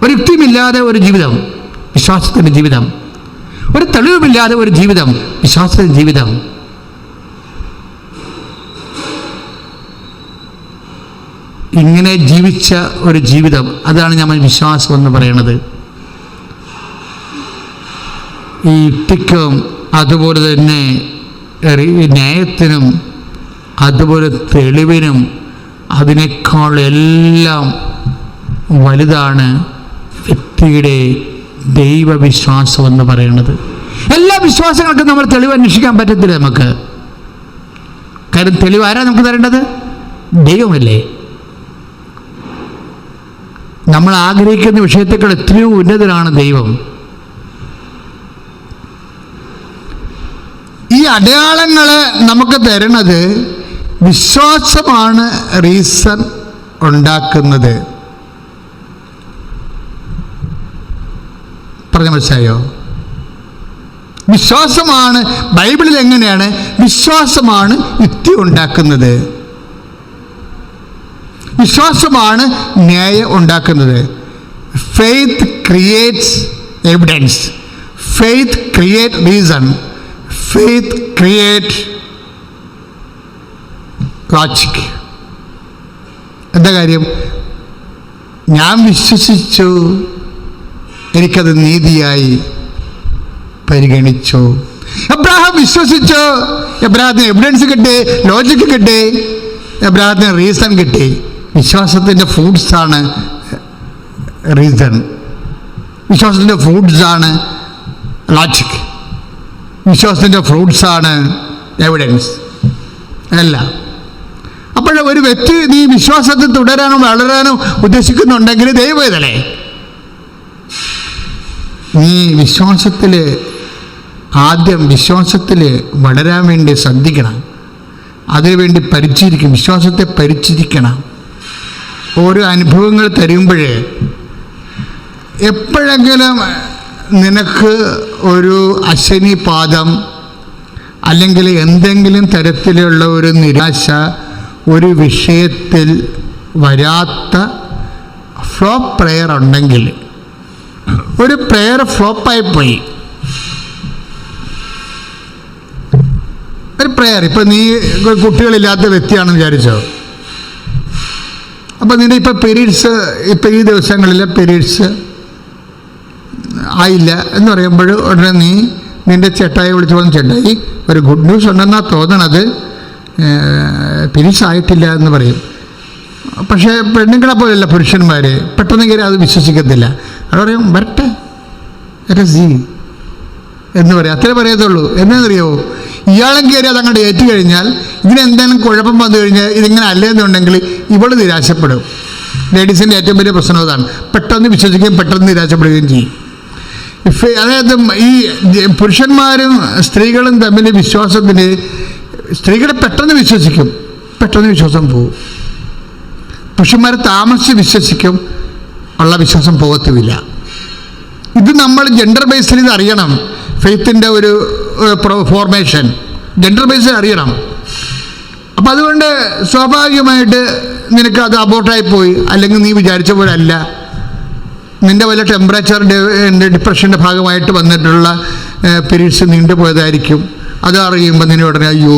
Speaker 1: ഒരു യുക്തിയുമില്ലാതെ ഒരു ജീവിതം, വിശ്വാസത്തിൻ്റെ ജീവിതം. ഒരു തെളിവുമില്ലാതെ ഒരു ജീവിതം, വിശ്വാസത്തിൻ്റെ ജീവിതം. ഇങ്ങനെ ജീവിച്ച ഒരു ജീവിതം, അതാണ് നമ്മൾ വിശ്വാസം എന്ന് പറയുന്നത്. ഈ യുക്തിക്കും അതുപോലെ തന്നെ ന്യായത്തിനും അതുപോലെ തെളിവിനും അതിനേക്കാൾ എല്ലാം വലുതാണ് വ്യക്തിയുടെ ദൈവവിശ്വാസം എന്ന് പറയുന്നത്. എല്ലാ വിശ്വാസങ്ങൾക്കും നമ്മൾ തെളിവ് അന്വേഷിക്കാൻ പറ്റത്തില്ല നമുക്ക്. കാര്യം തെളിവ് ആരാ നമുക്ക് തരേണ്ടത്? ദൈവമല്ലേ. നമ്മൾ ആഗ്രഹിക്കുന്ന വിഷയത്തേക്കാൾ എത്രയോ ഉന്നതനാണ് ദൈവം. ഈ അടയാളങ്ങൾ നമുക്ക് തരുന്നത് വിശ്വാസമാണ് റീസൺ ഉണ്ടാക്കുന്നത്. പറഞ്ഞ മനസ്സിലായോ? വിശ്വാസമാണ്. ബൈബിളിൽ എങ്ങനെയാണ്? വിശ്വാസമാണ് യുക്തി ഉണ്ടാക്കുന്നത്, വിശ്വാസമാണ് ന്യായം ഉണ്ടാക്കുന്നത്. Faith creates evidence, faith create reason, faith create logic. എന്താ കാര്യം? ഞാൻ വിശ്വസിച്ചു, എനിക്കത് നീതിയായി പരിഗണിച്ചു. എബ്രാഹാം വിശ്വസിച്ചു, എബ്രാഹത്തിന് എവിഡൻസ് കിട്ടി, ലോജിക്ക് കിട്ടി, എബ്രാഹത്തിന് റീസൺ കിട്ടി. വിശ്വാസത്തിൻ്റെ ഫ്രൂട്ട്സാണ് റീസൺ, വിശ്വാസത്തിൻ്റെ ഫ്രൂട്ട്സാണ് ലോജിക്, വിശ്വാസത്തിൻ്റെ ഫ്രൂട്ട്സാണ് എവിഡൻസ് എല്ലാം. അപ്പോൾ ഒരു വ്യക്തി നീ വിശ്വാസത്തിൽ തുടരാനും വളരാനും ഉദ്ദേശിക്കുന്നുണ്ടെങ്കിൽ ദൈവവേദനേ, നീ ആദ്യം വിശ്വാസത്തിൽ വളരാൻ വേണ്ടി ശ്രദ്ധിക്കണം, അതിനുവേണ്ടി പരിചരിക്കണം, വിശ്വാസത്തെ പരിചരിക്കണം. ഓരോ അനുഭവങ്ങൾ തരുമ്പോൾ എപ്പോഴെങ്കിലും നിനക്ക് ഒരു അശനിപാതം അല്ലെങ്കിൽ എന്തെങ്കിലും തരത്തിലുള്ള ഒരു നിരാശ ഒരു വിഷയത്തിൽ വരാത്ത ഫ്ലോപ്പ് പ്രെയർ ഉണ്ടെങ്കിൽ, ഒരു പ്രെയർ ഫ്ലോപ്പായിപ്പോയി, ഒരു പ്രെയർ, ഇപ്പം നീ കുട്ടികളില്ലാത്ത വ്യക്തിയാണെന്ന് വിചാരിച്ചോ, അപ്പം നിൻ്റെ ഇപ്പം പീരീഡ്സ്, ഇപ്പം ഈ ദിവസങ്ങളിൽ പീരീഡ്സ് ആയില്ല എന്ന് പറയുമ്പോൾ ഉടനെ നീ നിൻ്റെ ചേട്ടായി വിളിച്ചു പോകുന്ന ചേട്ടായി ഒരു ഗുഡ് ന്യൂസ് ഉണ്ടെന്നാണ് തോന്നണത്, പീരീഡ്സ് ആയിട്ടില്ല എന്ന് പറയും. പക്ഷേ പെണ്ണുങ്ങളെ പോലെയല്ല പുരുഷന്മാർ, പെട്ടെന്ന് കയറി അത് വിശ്വസിക്കത്തില്ല. അത് പറയും വരട്ടെ, എന്ന് പറയാം. അത്രേ പറയത്തുള്ളൂ. എന്താണെന്നറിയോ, ഇയാളും കയറി അതങ്ങോട്ട് ഏറ്റു കഴിഞ്ഞാൽ ഇതിനെന്തെങ്കിലും കുഴപ്പം വന്നു കഴിഞ്ഞാൽ ഇതിങ്ങനെ അല്ലേന്നുണ്ടെങ്കിൽ ഇവൾ നിരാശപ്പെടും. ലേഡീസിൻ്റെ ഏറ്റവും വലിയ പ്രശ്നം അതാണ്. പെട്ടെന്ന് വിശ്വസിക്കുകയും പെട്ടെന്ന് നിരാശപ്പെടുകയും ചെയ്യും. അതായത് ഈ പുരുഷന്മാരും സ്ത്രീകളും തമ്മിൽ വിശ്വാസത്തിന്, സ്ത്രീകളെ പെട്ടെന്ന് വിശ്വസിക്കും, പെട്ടെന്ന് വിശ്വാസം പോകും. പുരുഷന്മാർ താമസിച്ച് വിശ്വസിക്കും, ഉള്ള വിശ്വാസം പോകത്തുമില്ല. ഇത് നമ്മൾ ജെൻഡർ ബേസിൽ ഇത് അറിയണം. ഫെയ്ത്തിൻ്റെ ഒരു ഫോർമേഷൻ ജെൻഡർ ബേസിൽ അറിയണം. അപ്പം അതുകൊണ്ട് സ്വാഭാവികമായിട്ട് നിനക്ക് അത് അബോർട്ടായിപ്പോയി, അല്ലെങ്കിൽ നീ വിചാരിച്ച പോലെ അല്ല, നിൻ്റെ വല്ല ടെമ്പറേച്ചർ ഡിപ്രഷൻ്റെ ഭാഗമായിട്ട് വന്നിട്ടുള്ള പീരീഡ്സ് നീണ്ടുപോയതായിരിക്കും. അത് അറിയുമ്പോൾ നിന്നെ ഉടനെ അയ്യോ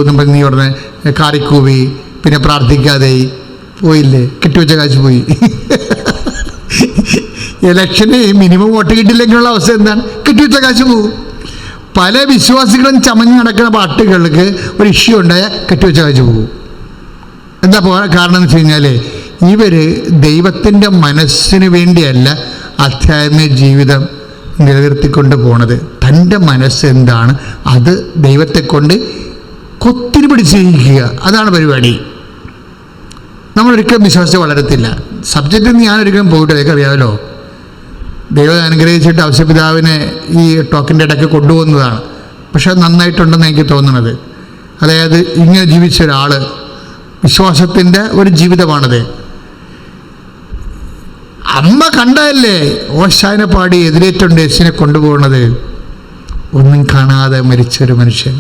Speaker 1: നമ്മൾ നീ ഉടനെ കാറിക്കൂവി, പിന്നെ പ്രാർത്ഥിക്കാതെ പോയില്ലേ, കെട്ടിവെച്ച കാശ് പോയി. ഇലക്ഷന് മിനിമം വോട്ട് കിട്ടില്ലെങ്കിലുള്ള അവസ്ഥ എന്താണ്? കെട്ടിവെച്ച കാശ് പോകും. പല വിശ്വാസികളും ചമഞ്ഞ് നടക്കുന്ന പാർട്ടികൾക്ക് ഒരു ഇഷ്യൂ ഉണ്ടായാൽ കെട്ടിവെച്ച കാശ് പോകും. എന്താ കാരണം എന്ന് വെച്ച് കഴിഞ്ഞാൽ ഇവർ ദൈവത്തിൻ്റെ മനസ്സിന് വേണ്ടിയല്ല ആധ്യാത്മിക ജീവിതം നിലനിർത്തിക്കൊണ്ട് പോണത്. തൻ്റെ മനസ്സ് എന്താണ് അത് ദൈവത്തെ കൊണ്ട് കൊത്തിരി പിടിച്ചിരിക്കുക, അതാണ് പരിപാടി. നമ്മളൊരിക്കലും വിശ്വാസത്തെ വളരത്തില്ല. സബ്ജക്റ്റിൽ നിന്ന് ഞാനൊരിക്കലും പോയിട്ട് അറിയാമല്ലോ, ദൈവം അനുഗ്രഹിച്ചിട്ട് ഔസപിതാവിനെ ഈ ടോക്കിൻ്റെ ഇടയ്ക്ക് കൊണ്ടുപോകുന്നതാണ്. പക്ഷെ അത് നന്നായിട്ടുണ്ടെന്ന് എനിക്ക് തോന്നുന്നത്. അതായത് ഇങ്ങനെ ജീവിച്ച ഒരാൾ, വിശ്വാസത്തിൻ്റെ ഒരു ജീവിതമാണത്. അമ്മ കണ്ടതല്ലേ ഓശാന പാടി എതിരേറ്റുണ്ട് യേശുവിനെ കൊണ്ടുപോകുന്നത്. ഒന്നും കാണാതെ മരിച്ചൊരു മനുഷ്യൻ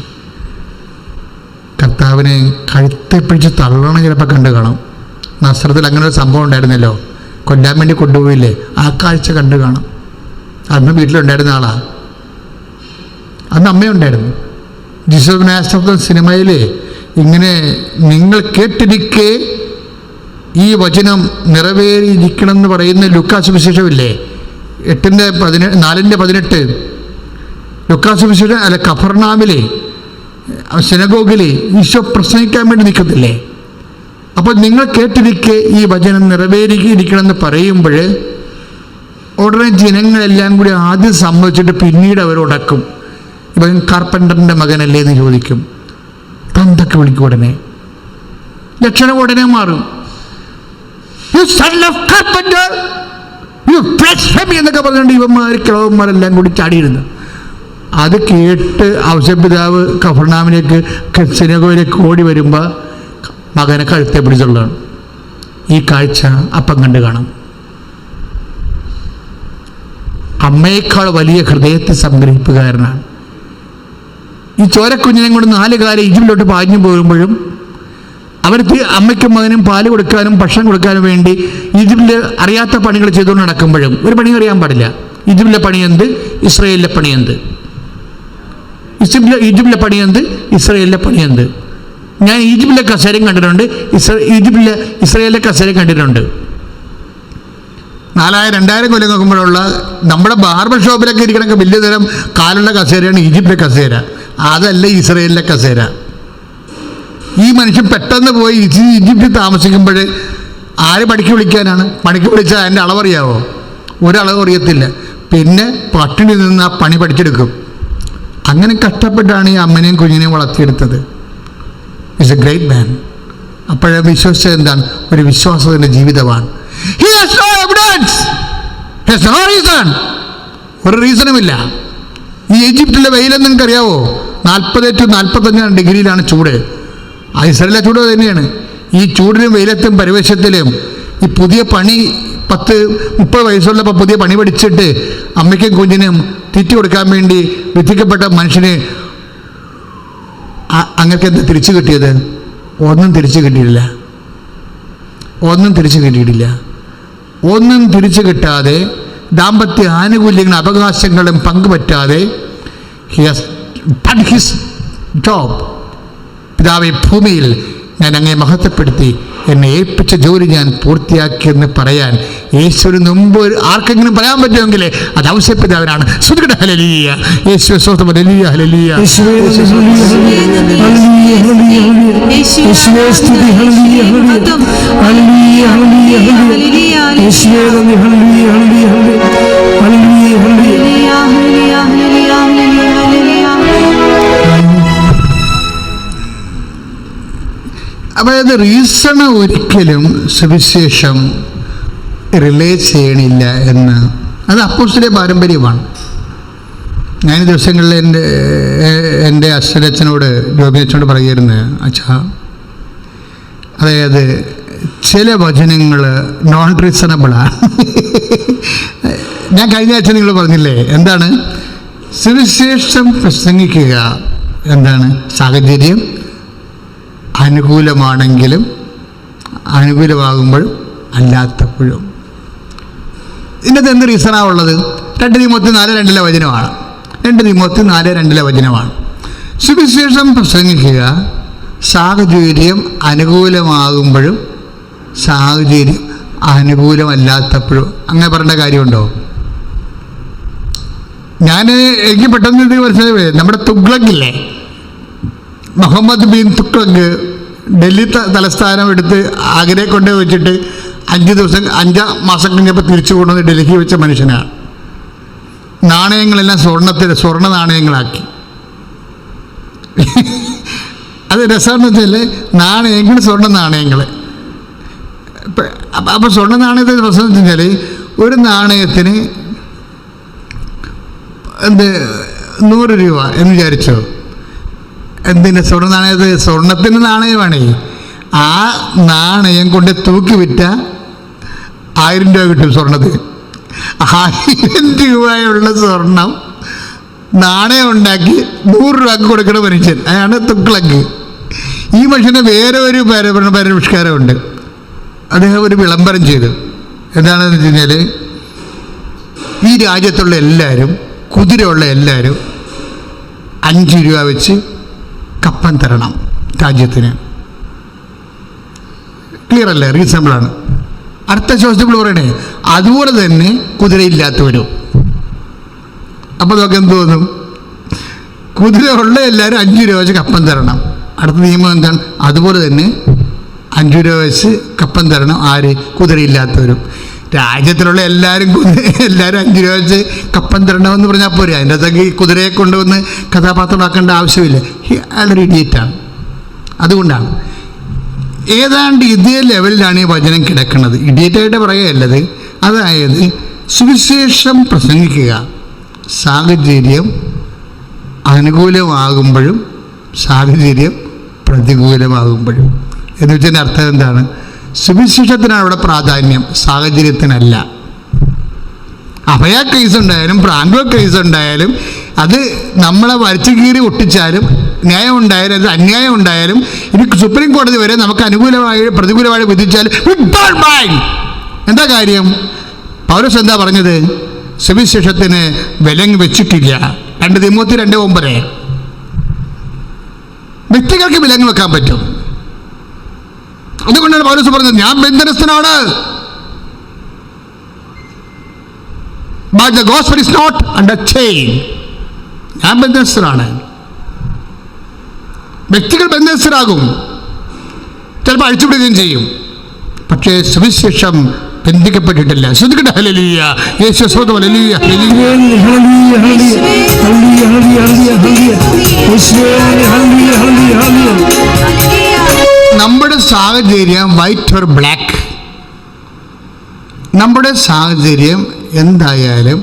Speaker 1: കർത്താവിനെ കഴുത്തെ പിടിച്ച് തള്ളണം ചിലപ്പോൾ കണ്ടു കാണും. നസ്രത്തിൽ അങ്ങനെ ഒരു സംഭവം ഉണ്ടായിരുന്നല്ലോ, കൊല്ലാൻ വേണ്ടി കൊണ്ടുപോയില്ലേ, ആ കാഴ്ച കണ്ടു കാണും. അന്ന് വീട്ടിലുണ്ടായിരുന്ന ആളാണ്, അന്ന് അമ്മയുണ്ടായിരുന്നു. ജീസസ് നാസറത്ത് സിനിമയിൽ ഇങ്ങനെ നിങ്ങൾ കേട്ടിരിക്കെ ഈ വചനം നിറവേറിയിരിക്കണം എന്ന് പറയുന്ന ലൂക്കാ സുവിശേഷമില്ലേ, 4:18 ലൂക്കാ സുവിശേഷം അല്ല, കഫർനാമിലെ സിനഗോഗിലെ ഈശോ പ്രസംഗിക്കാൻ വേണ്ടി നിൽക്കത്തില്ലേ. അപ്പോൾ നിങ്ങൾ കേട്ടിരിക്കെ ഈ വചനം നിറവേറിയിരിക്കണമെന്ന് പറയുമ്പോൾ ഉടനെ ജനങ്ങളെല്ലാം കൂടി ആദ്യം സമ്മതിച്ചിട്ട് പിന്നീട് അവരുടക്കും. ഇവൻ കാർപ്പൻ്ററിൻ്റെ മകനല്ലേ എന്ന് ചോദിക്കും. തന്തൊക്കെ വിളിക്കും. ഉടനെ ലക്ഷണം ഉടനെ മാറും. You son of carpenter, you blasphemy എന്നൊക്കെ പറഞ്ഞുകൊണ്ട് ഇവന്മാർ കിളവന്മാരെല്ലാം കൂടി ചാടിയിരുന്നു. അത് കേട്ട് ഔസപിതാവ് കഫർനാമിലേക്ക് സിനഗോഗിലേക്ക് ഓടി വരുമ്പോൾ മകനെ കഴുത്തെ പിടിച്ചുള്ളതാണ്. ഈ കാഴ്ച അപ്പം കണ്ട് കാണാം. അമ്മയേക്കാൾ വലിയ ഹൃദയത്തെ സംഗ്രഹിപ്പുകാരനാണ്. ഈ ചോരക്കുഞ്ഞിനെ കൊണ്ട് 4 കാലം ഈജിപ്തിലോട്ട് പാഞ്ഞു പോകുമ്പോഴും അവർക്ക് അമ്മയ്ക്കും മകനും പാല് കൊടുക്കാനും ഭക്ഷണം കൊടുക്കാനും വേണ്ടി ഈജിപ്തിൽ അറിയാത്ത പണികൾ ചെയ്തുകൊണ്ട് നടക്കുമ്പോഴും ഒരു പണി അറിയാൻ പാടില്ല. ഈജിപ്തിലെ പണിയെന്ത്, ഇസ്രയേലിലെ പണിയെന്ത്, ഈജിപ്തിലെ പണിയെന്ത്, ഇസ്രയേലിലെ പണിയെന്ത്. ഞാൻ ഈജിപ്തിലെ കസേരയും കണ്ടിട്ടുണ്ട്, ഇസ്രയേലിലെ കസേരയും കണ്ടിട്ടുണ്ട്. 2000 കൊല്ലം നോക്കുമ്പോഴുള്ള നമ്മുടെ ബാർബർ ഷോപ്പിലൊക്കെ ഇരിക്കണ വലിയ തരം കാലുള്ള കസേരയാണ് ഈജിപ്തിലെ കസേര, അതല്ല ഇസ്രയേലിലെ കസേര. ഈ മനുഷ്യൻ പെട്ടെന്ന് പോയി ഈജിപ്തിൽ താമസിക്കുമ്പോൾ ആര് പണിക്ക് വിളിക്കാനാണ്? പണിക്ക് വിളിച്ചാൽ അതിൻ്റെ അളവറിയാവോ? ഒരളവ് അറിയത്തില്ല. പിന്നെ പട്ടിണി നിന്ന് ആ പണി പഠിച്ചെടുക്കും. അങ്ങനെ കഷ്ടപ്പെട്ടാണ് ഈ അമ്മനെയും കുഞ്ഞിനെയും വളർത്തിയെടുത്തത്. Is a great man. അപ്പോഴേ വിശ്വസിച്ചത് എന്താണ്? ഒരു വിശ്വാസത്തിൻ്റെ ജീവിതമാണ്. He has no evidence. He has no reason. ഒരു റീസണുമില്ല. ഈ ഈജിപ്തിലെ വെയിലെന്ന് നിങ്ങൾക്കറിയാവോ? 40 to 45 ഡിഗ്രിയിലാണ് ചൂട്. ആ ഇസ്രയേലിലെ ചൂട് തന്നെയാണ്. ഈ ചൂടിനും വെയിലത്തും പരിവേശത്തിലും ഈ പുതിയ പണി 10-30 വയസ്സുള്ളപ്പോൾ പുതിയ പണി പഠിച്ചിട്ട് അമ്മയ്ക്കും കുഞ്ഞിനും തീറ്റി കൊടുക്കാൻ വേണ്ടി വിധിക്കപ്പെട്ട മനുഷ്യന് അങ്ങനെ എന്താ തിരിച്ചു കിട്ടിയത്? ഒന്നും തിരിച്ചു കിട്ടിയിട്ടില്ല. ഒന്നും തിരിച്ചു കിട്ടാതെ, ദാമ്പത്യ ആനുകൂല്യങ്ങളും അവകാശങ്ങളും പങ്കുപറ്റാതെ he has done his job. പിതാവേ, ഭൂമിയിൽ ഞാൻ അങ്ങേ മഹത്വപ്പെടുത്തി, എന്നെ ഏൽപ്പിച്ച ജോലി ഞാൻ പൂർത്തിയാക്കിയെന്ന് പറയാൻ യേശുവിന് മുമ്പ് ആർക്കെങ്കിലും പറയാൻ പറ്റുമെങ്കിൽ അത് ഔസപിതാവിനാണ്. ശ്രുതികട ഹല്ലേലൂയ. യേശുവേ സ്തോത്രം. Hallelujah, hallelujah. യേശുവേ സ്തുതി. Hallelujah, hallelujah, hallelujah, hallelujah. യേശുവേ നന്ദി. Hallelujah, hallelujah, hallelujah, hallelujah. അതായത് റീസൺ ഒരിക്കലും സുവിശേഷം റിലേ ചെയ്യണില്ല എന്ന്, അത് അപ്പോസ്തല പാരമ്പര്യമാണ്. ഞാൻ ദിവസങ്ങളിൽ എൻ്റെ അച്ഛനോട് ജോബിയച്ഛനോട് പറയുമായിരുന്നു, അച്ഛാ, അതായത് ചില വചനങ്ങൾ നോൺ റീസണബിളാണ്. ഞാൻ കഴിഞ്ഞ ആഴ്ച നിങ്ങൾ പറഞ്ഞില്ലേ, എന്താണ് സുവിശേഷം പ്രസംഗിക്കുക, എന്താണ് സാഹചര്യം അനുകൂലമാണെങ്കിലും അനുകൂലമാകുമ്പോഴും അല്ലാത്തപ്പോഴും. ഇതിൻ്റെ എന്ത് റീസണാണ് ഉള്ളത്? 2 തിമോത്തി 4:2 വചനമാണ്. 2 തിമോത്തി 4:2 വചനമാണ്. സുവിശേഷം പ്രസംഗിക്കുക സാഹചര്യം അനുകൂലമാകുമ്പോഴും സാഹചര്യം അനുകൂലമല്ലാത്തപ്പോഴും. അങ്ങനെ പറയേണ്ട കാര്യമുണ്ടോ? എനിക്ക് പെട്ടെന്ന് ഇത് മനസ്സിലായി. നമ്മുടെ തുഗ്ലക്കില്ലേ, മുഹമ്മദ് ബിൻ തുഗ്ലക്ക് ഡൽഹി തലസ്ഥാനം എടുത്ത് ആഗ്രയെ കൊണ്ട് വെച്ചിട്ട് 5 മാസം കഴിഞ്ഞപ്പോൾ തിരിച്ചു കൊണ്ടുവന്ന് ഡൽഹി വെച്ച മനുഷ്യനാണ്. നാണയങ്ങളെല്ലാം സ്വർണ്ണ നാണയങ്ങളാക്കി. അത് രസമെന്ന് വെച്ചാൽ നാണയങ്ങൾ സ്വർണ്ണ നാണയങ്ങൾ. അപ്പോൾ സ്വർണ്ണ നാണയത്തിൻ്റെ പ്രശ്നം എന്ന് വെച്ചാൽ ഒരു നാണയത്തിന് 100 രൂപ എന്ന് വിചാരിച്ചോ. എന്തിൻ്റെ സ്വർണ്ണ നാണയത്തിൽ? സ്വർണത്തിൻ്റെ നാണയമാണേ. ആ നാണയം കൊണ്ട് തൂക്കി വിറ്റ 1000 രൂപ കിട്ടും സ്വർണത്തിന്. 1000 രൂപയുള്ള സ്വർണം നാണയം ഉണ്ടാക്കി 100 രൂപക്ക് കൊടുക്കുന്ന മനുഷ്യൻ, അതാണ് തുഗ്ലക്ക്. ഈ മനുഷ്യന് വേറെ ഒരു പരിഷ്കാരമുണ്ട്. അദ്ദേഹം ഒരു വിളംബരം ചെയ്തു. എന്താണെന്ന് വെച്ച് കഴിഞ്ഞാൽ, ഈ രാജ്യത്തുള്ള എല്ലാവരും, കുതിരയുള്ള എല്ലാവരും 5 രൂപ വെച്ച് കപ്പം തരണം രാജ്യത്തിന്. ക്ലിയർ അല്ലേ? റീസണബിളാണ്. അടുത്ത ചോദ്യത്തിൽ പറയണേ, അതുപോലെ തന്നെ കുതിരയില്ലാത്തവരും. അപ്പോൾ നമുക്ക് എന്ത് തോന്നും? കുതിര ഉള്ള എല്ലാവരും 5 രൂപ വെച്ച് കപ്പം തരണം. അടുത്ത നിയമം എന്താണ്? അതുപോലെ തന്നെ 5 രൂപ വെച്ച് കപ്പം തരണം. ആര്? കുതിരയില്ലാത്തവരും. രാജ്യത്തിലുള്ള എല്ലാവരും 5 രൂപ വെച്ച് കപ്പം തരണമെന്ന് പറഞ്ഞാൽ പോരെ. അതിൻ്റെ അകത്തേക്ക് കുതിരയെ കൊണ്ടുവന്ന് കഥാപാത്രമാക്കേണ്ട ആവശ്യമില്ല. അയാളൊരു ഇഡിയറ്റാണ്. അതുകൊണ്ടാണ് ഏതാണ്ട് ഇതേ ലെവലിലാണ് ഈ വചനം കിടക്കുന്നത്. ഇഡിയറ്റായിട്ട് പറയുകയല്ലത്. അതായത് സുവിശേഷം പ്രസംഗിക്കുക സാഹചര്യം അനുകൂലമാകുമ്പോഴും സാഹചര്യം പ്രതികൂലമാകുമ്പോഴും. എന്ന് വെച്ചതിൻ്റെ അർത്ഥം എന്താണ്? സുവിശേഷത്തിനാണ് അവിടെ പ്രാധാന്യം, സാഹചര്യത്തിനല്ല. അഭയ കേസ് ഉണ്ടായാലും പ്രാങ്കോ കേസ് ഉണ്ടായാലും, അത് നമ്മളെ വരച്ചു കീറി ഒട്ടിച്ചാലും, ന്യായം ഉണ്ടായാലും അത് അന്യായം ഉണ്ടായാലും, ഇനി സുപ്രീം കോടതി വരെ നമുക്ക് അനുകൂലമായി പ്രതികൂലമായി വിധിച്ചാലും എന്താ കാര്യം? പൗലോസ് എന്താ പറഞ്ഞത്? സുവിശേഷത്തിന് വിലങ്ങ് വെച്ചിട്ടില്ല. 2 തിമോത്തി 2:9. വ്യക്തികൾക്ക് വിലങ്ങ് വെക്കാൻ പറ്റും. അതുകൊണ്ടാണ് പൗലോസ് പറഞ്ഞത്, ഞാൻ ബന്ധനസ്ഥനാണ്. But the gospel is not under chain. ഞാൻ ബന്ധനസ്ഥനാണ്. വ്യക്തികൾ ബന്ധനസ്ഥരാകും, ചിലപ്പോൾ അഴിച്ചുവിടുകയും ചെയ്യും. പക്ഷേ സുവിശേഷം ബന്ധിക്കപ്പെട്ടിട്ടില്ല. ശ്രദ്ധിക്കട്ടെ. ഹല്ലേലൂയ. യേശു സ്തോത്രം. ഹല്ലേലൂയ. നമ്മുടെ സാഹചര്യം വൈറ്റ് ഓർ ബ്ലാക്ക്, നമ്മുടെ സാഹചര്യം എന്തായാലും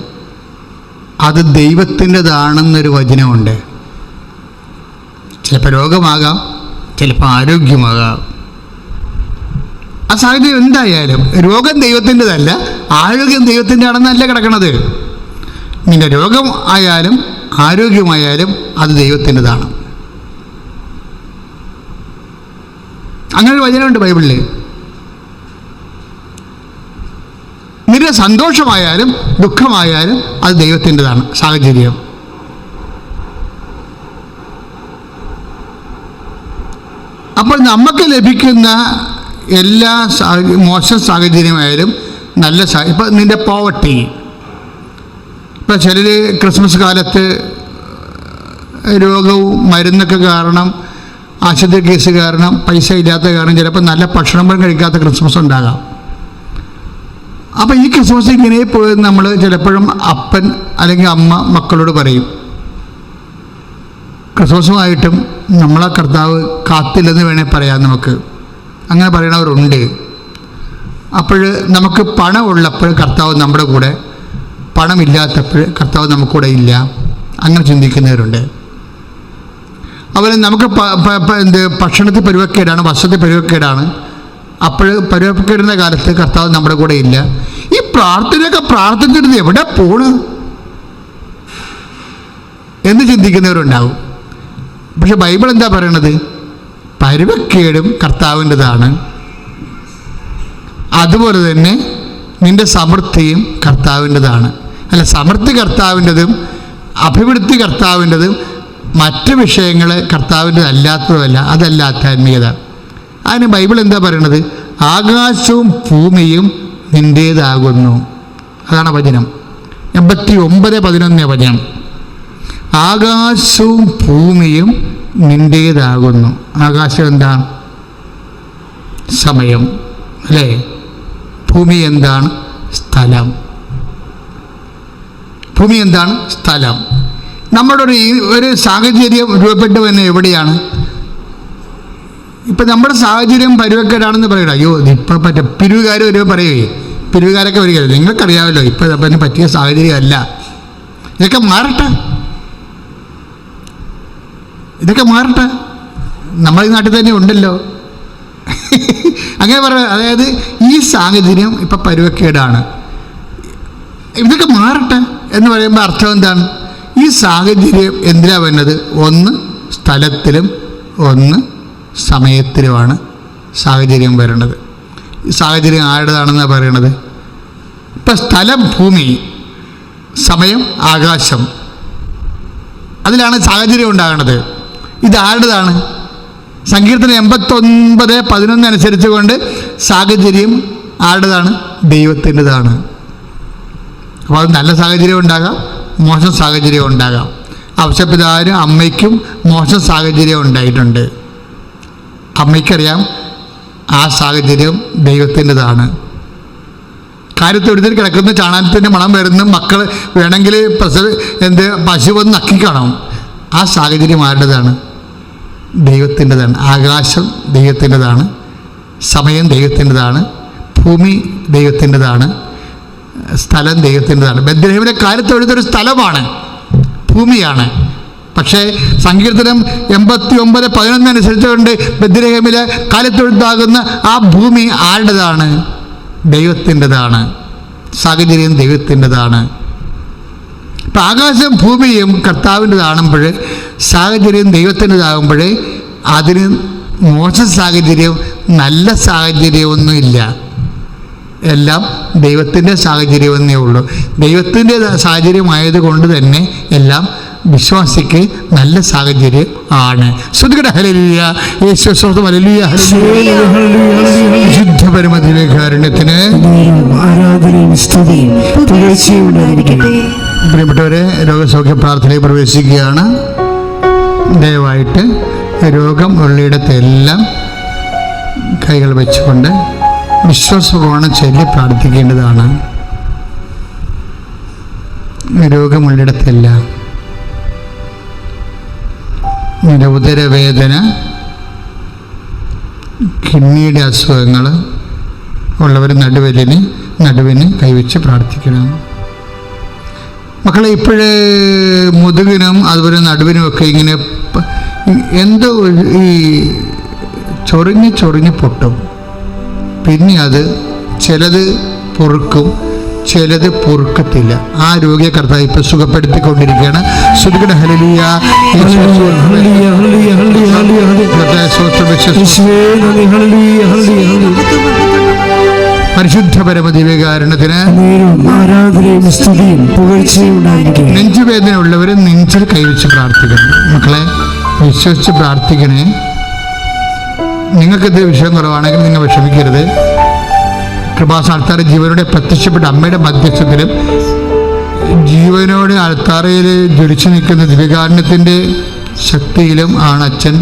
Speaker 1: അത് ദൈവത്തിൻ്റെതാണെന്നൊരു വചനമുണ്ട്. ചിലപ്പോൾ രോഗമാകാം, ചിലപ്പോൾ ആരോഗ്യമാകാം. ആ സാഹചര്യം എന്തായാലും രോഗം ദൈവത്തിൻ്റെതല്ല, ആരോഗ്യം ദൈവത്തിൻ്റെ ആണെന്നല്ല കിടക്കണത്. നിന്റെ രോഗം ആയാലും ആരോഗ്യമായാലും അത് ദൈവത്തിൻ്റെതാണ്. അങ്ങനെ ഒരു വചനമുണ്ട് ബൈബിളിൽ. നിന്റെ സന്തോഷമായാലും ദുഃഖമായാലും അത് ദൈവത്തിൻ്റെതാണ് സാഹചര്യം. അപ്പോൾ നമുക്ക് ലഭിക്കുന്ന എല്ലാ മോശം സാഹചര്യമായാലും നല്ല ഇപ്പം നിൻ്റെ പോവർട്ടി, ഇപ്പം ചിലർ ക്രിസ്മസ് കാലത്ത് രോഗവും മരുന്നൊക്കെ കാരണം, ആശുപത്രി കേസ് കാരണം, പൈസ ഇല്ലാത്ത കാരണം ചിലപ്പോൾ നല്ല ഭക്ഷണം പോലും കഴിക്കാത്ത ക്രിസ്മസ് ഉണ്ടാകാം. അപ്പോൾ ഈ ക്രിസ്മസ് ഇങ്ങനെ പോയി നമ്മൾ ചിലപ്പോഴും അപ്പൻ അല്ലെങ്കിൽ അമ്മ മക്കളോട് പറയും, ക്രിസ്മസുമായിട്ടും നമ്മളെ കർത്താവ് കാത്തില്ലെന്ന് വേണേൽ പറയാം നമുക്ക്. അങ്ങനെ പറയണവരുണ്ട്. അപ്പോൾ നമുക്ക് പണമുള്ളപ്പോൾ കർത്താവ് നമ്മുടെ കൂടെ, പണമില്ലാത്തപ്പോൾ കർത്താവ് നമുക്ക് കൂടെ ഇല്ല, അങ്ങനെ ചിന്തിക്കുന്നവരുണ്ട്. അതുപോലെ നമുക്ക് ഭക്ഷണത്തിൽ പരുവക്കേടാണ്, വസ്ത്രത്തിൽ പരുവക്കേടാണ്, അപ്പോൾ പരുവക്കേടുന്ന കാലത്ത് കർത്താവ് നമ്മുടെ കൂടെ ഇല്ല. ഈ പ്രാർത്ഥനയൊക്കെ പ്രാർത്ഥിച്ചിരുന്നത് എവിടെ പോണ് എന്ന് ചിന്തിക്കുന്നവരുണ്ടാവും. പക്ഷെ ബൈബിൾ എന്താ പറയണത്? പരുവക്കേടും കർത്താവിൻ്റെതാണ്, അതുപോലെ തന്നെ നിന്റെ സമൃദ്ധിയും കർത്താവിൻ്റെതാണ്. അല്ല, സമൃദ്ധി കർത്താവിൻ്റെതും അഭിവൃദ്ധി കർത്താവിൻ്റെതും മറ്റ് വിഷയങ്ങൾ കർത്താവിൻ്റെതല്ലാത്തതല്ല, അതല്ല ആത്മീയത. അതിന് ബൈബിൾ എന്താ പറയണത്? ആകാശവും ഭൂമിയും നിൻ്റേതാകുന്നു. അതാണ് വചനം. 89:11 വചനം. ആകാശവും ഭൂമിയും നിൻ്റേതാകുന്നു. ആകാശം എന്താണ്? സമയം, അല്ലേ? ഭൂമി എന്താണ്? സ്ഥലം. ഭൂമി എന്താണ്? സ്ഥലം. നമ്മുടെ ഒരു സാഹചര്യം രൂപപ്പെട്ടു തന്നെ എവിടെയാണ്? ഇപ്പം നമ്മുടെ സാഹചര്യം പരുവക്കേടാണെന്ന് പറയണം. അയ്യോ ഇപ്പം പിരിവുകാർ ഒരു പറയുകയെ, പിരിവുകാരൊക്കെ വരികയല്ലോ, നിങ്ങൾക്കറിയാമല്ലോ ഇപ്പം അപ്പം പറ്റിയ സാഹചര്യമല്ല. ഇതൊക്കെ മാറട്ടെ, ഇതൊക്കെ മാറട്ടെ, നമ്മൾ ഈ നാട്ടിൽ തന്നെ ഉണ്ടല്ലോ. അങ്ങനെ പറയാം. അതായത് ഈ സാഹചര്യം ഇപ്പം പരുവക്കേടാണ്, ഇതൊക്കെ മാറട്ടെ എന്ന് പറയുമ്പോൾ അർത്ഥം എന്താണ്? ഈ സാഹചര്യം എന്തിനാണ് വരുന്നത്? ഒന്ന് സ്ഥലത്തിലും ഒന്ന് സമയത്തിലുമാണ് സാഹചര്യം വരേണ്ടത്. ഈ സാഹചര്യം ആരുടേതാണെന്നാണ് പറയണത്? ഇപ്പം സ്ഥലം ഭൂമി, സമയം ആകാശം, അതിലാണ് സാഹചര്യം ഉണ്ടാകേണ്ടത്. ഇതാരുടേതാണ്? സങ്കീർത്തനം 89:11 അനുസരിച്ച് കൊണ്ട് സാഹചര്യം ആരുടേതാണ്? ദൈവത്തിൻ്റെതാണ്. അപ്പോൾ അത് നല്ല സാഹചര്യം ഉണ്ടാകാം, മോശം സാഹചര്യം ഉണ്ടാകാം. ഔഷപിതാവിനും അമ്മയ്ക്കും മോശം സാഹചര്യം ഉണ്ടായിട്ടുണ്ട്. അമ്മയ്ക്കറിയാം ആ സാഹചര്യം ദൈവത്തിൻ്റെതാണ്. കാര്യത്തൊഴുത്തിൽ കിടക്കുന്ന ചാണകത്തിൻ്റെ മണം വരുന്ന മക്കൾ വേണമെങ്കിൽ പശു വന്ന് നക്കിക്കാണും. ആ സാഹചര്യം ആരുടേതാണ്? ദൈവത്തിൻ്റെതാണ്. ആകാശം ദൈവത്തിൻ്റെതാണ്, സമയം ദൈവത്തിൻ്റെതാണ്, ഭൂമി ദൈവത്തിൻ്റെതാണ്, സ്ഥലം ദൈവത്തിൻ്റെതാണ്. ബെത്ലഹേമിലെ കാര്യത്തൊഴുത്തൊരു സ്ഥലമാണ്, ഭൂമിയാണ്. പക്ഷേ സങ്കീർത്തനം 89:11 അനുസരിച്ചുകൊണ്ട് ബെത്ലഹേമിലെ കാലത്തൊഴുത്താകുന്ന ആ ഭൂമി ആരുടേതാണ്? ദൈവത്തിൻ്റെതാണ്. സാഹചര്യം ദൈവത്തിൻ്റെതാണ്. ഇപ്പം ആകാശം ഭൂമിയും കർത്താവിൻ്റെതാകുമ്പോൾ, സാഹചര്യം ദൈവത്തിൻ്റെതാകുമ്പോൾ അതിന് മോശം സാഹചര്യം നല്ല സാഹചര്യമൊന്നുമില്ല. എല്ലാം ദൈവത്തിൻ്റെ സാഹചര്യമെന്നേ ഉള്ളൂ. ദൈവത്തിൻ്റെ സാഹചര്യമായതുകൊണ്ട് തന്നെ എല്ലാം വിശ്വാസിക്ക് നല്ല സാഹചര്യം ആണ്. ശ്രുതികട ഹല്ലേലൂയ, യേശു സ്തോത്രം, ഹല്ലേലൂയ, ശുദ്ധ പരമദിവ്യകാരുണ്യത്തിന് ആരാധനയും സ്തുതിയും പുകഴ്ചയും ഉണ്ടായിരിക്കട്ടെ. പ്രിയപ്പെട്ടവരെ, രോഗസൗഖ്യ പ്രാർത്ഥനയിൽ പ്രവേശിക്കുകയാണ്. ദയവായിട്ട് രോഗം ഉള്ളിടത്തെല്ലാം കൈകൾ വെച്ചുകൊണ്ട് വിശ്വാസപൂർവ്വം ചൊല്ലി പ്രാർത്ഥിക്കേണ്ടതാണ്. രോഗമുള്ളിടത്തെല്ലാം ഉദരവേദന, കിഡ്നിയുടെ അസുഖങ്ങൾ ഉള്ളവർ നടുവിന് കൈവച്ച് പ്രാർത്ഥിക്കണം. മക്കളെ, ഇപ്പോഴേ മുതുകിനും അതുപോലെ നടുവിനുമൊക്കെ ഇങ്ങനെ എന്തോ ഈ ചൊറിഞ്ഞ് പൊട്ടും. പിന്നെ അത് ചിലത് പൊറുക്കും, ചിലത് പൊറുക്കത്തില്ല. ആ രോഗിയെ കർത്താവ് ഇപ്പം സുഖപ്പെടുത്തിക്കൊണ്ടിരിക്കുകയാണ്. ശ്രുതികട ഹല്ലേലൂയ, പരിശുദ്ധ പരമദിവ്യകാരുണ്യത്തിന് ആരാധനയും സ്തുതിയും പുകഴ്ചയും ഉണ്ടായിരിക്കട്ടെ. നെഞ്ചുവേദന ഉള്ളവർ നെഞ്ചിൽ കൈവച്ച് പ്രാർത്ഥിക്കണം. മക്കളെ, വിശ്വസിച്ച് പ്രാർത്ഥിക്കണേ. നിങ്ങൾക്കിത് വിഷയം കുറവാണെങ്കിൽ നിങ്ങൾ വിഷമിക്കരുത്. കൃപാസ്ഥാനത്താറ് ജീവനോടെ പ്രത്യക്ഷപ്പെട്ട അമ്മയുടെ മധ്യസ്ഥത്തിലും ജീവനോടെ അൾത്താറയിൽ ജ്വലിച്ചു നിൽക്കുന്ന ദിവ്യകാരുണ്യത്തിൻ്റെ ശക്തിയിലും ആണ് അച്ഛൻ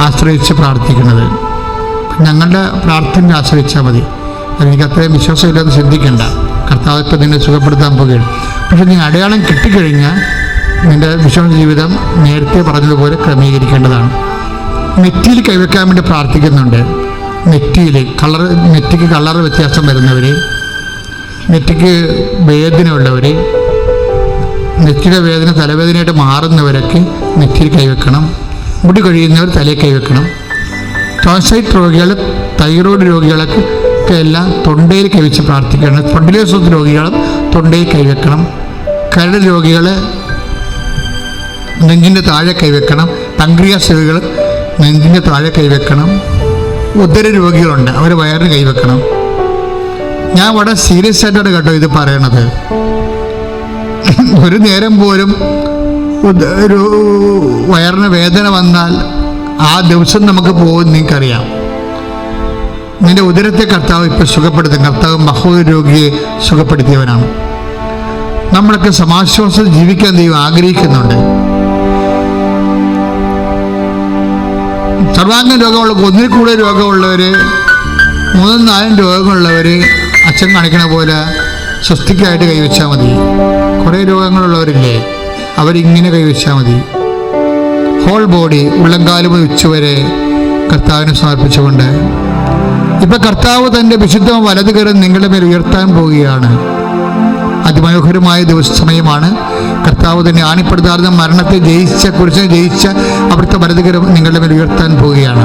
Speaker 1: ആശ്രയിച്ച് പ്രാർത്ഥിക്കുന്നത്. ഞങ്ങളുടെ പ്രാർത്ഥന ആശ്രയിച്ചാൽ മതി. അതെനിക്ക് അത്രയും വിശ്വാസമില്ലെന്ന് ചിന്തിക്കേണ്ട. കർത്താവ് ഇപ്പം നിന്നെ സുഖപ്പെടുത്താൻ പോകുകയാണ്. പക്ഷെ നീ അടയാളം കിട്ടിക്കഴിഞ്ഞാൽ നിൻ്റെ വിശ്വാസ ജീവിതം നേരത്തെ പറഞ്ഞതുപോലെ ക്രമീകരിക്കേണ്ടതാണ്. നെറ്റിയിൽ കൈവയ്ക്കാൻ വേണ്ടി പ്രാർത്ഥിക്കുന്നുണ്ട്. നെറ്റിക്ക് കളർ വ്യത്യാസം വരുന്നവർ, നെറ്റിക്ക് വേദനയുള്ളവർ, നെറ്റിയുടെ വേദന തലവേദനയായിട്ട് മാറുന്നവരൊക്കെ നെറ്റിയിൽ കൈവെക്കണം. മുടി കഴിയുന്നവർ തലയിൽ കൈവെക്കണം. ടോൺസൈറ്റ് രോഗികൾ, തൈറോയ്ഡ് രോഗികളൊക്കെ എല്ലാം തൊണ്ടയിൽ കൈവച്ച് പ്രാർത്ഥിക്കണം. സ്പോണ്ടിലോസിസ് രോഗികൾ തൊണ്ടയിൽ കൈവെക്കണം. കരൾ രോഗികൾ നെഞ്ചിൻ്റെ താഴെ കൈവെക്കണം. പങ്ക്രിയാസ് രോഗികൾ നെഞ്ചിൻ്റെ താഴെ കൈവെക്കണം. ഉദര രോഗികളുണ്ട്, അവർ വയറിന് കൈവെക്കണം. ഞാൻ വളരെ സീരിയസ് ആയിട്ടാണ് കേട്ടോ ഇത് പറയണത്. ഒരു നേരം പോലും ഒരു വയറിന് വേദന വന്നാൽ ആ ദിവസം നമുക്ക് പോകും. നിങ്ങൾക്കറിയാം, നിന്റെ ഉദരത്തെ കർത്താവ് ഇപ്പോൾ സുഖപ്പെടുത്തും. കർത്താവ് മഹോദര രോഗിയെ സുഖപ്പെടുത്തിയവനാണ്. നമ്മളൊക്കെ സമാശ്വാസം ജീവിക്കാൻ ദൈവം ആഗ്രഹിക്കുന്നുണ്ട്. സർവാംഗ രോഗമുള്ള, ഒന്നിൽ കൂടുതൽ രോഗമുള്ളവർ, 3-4 രോഗങ്ങളുള്ളവർ അച്ഛൻ കാണിക്കണ പോലെ സ്വസ്തിക്കായിട്ട് കൈവച്ചാൽ മതി. കുറേ രോഗങ്ങളുള്ളവരില്ലേ, അവരിങ്ങനെ കൈവച്ചാൽ മതി. ഹോൾ ബോഡി, ഉള്ളംകാല് മുതൽ ഉച്ചവരെ കർത്താവിനെ സമർപ്പിച്ചുകൊണ്ട് ഇപ്പം കർത്താവ് തൻ്റെ വിശുദ്ധ വലതുകരം നിങ്ങളുടെ മേൽ ഉയർത്താൻ പോവുകയാണ്. അതിമനോഹരമായ സമയമാണ്. കർത്താവ് തന്നെ ആണിപ്പെടുത്താർന്ന മരണത്തെ കുരിശിനെ ജയിച്ച അവിടുത്തെ വലതുകരം നിങ്ങളുടെ മേൽ ഉയർത്താൻ പോവുകയാണ്.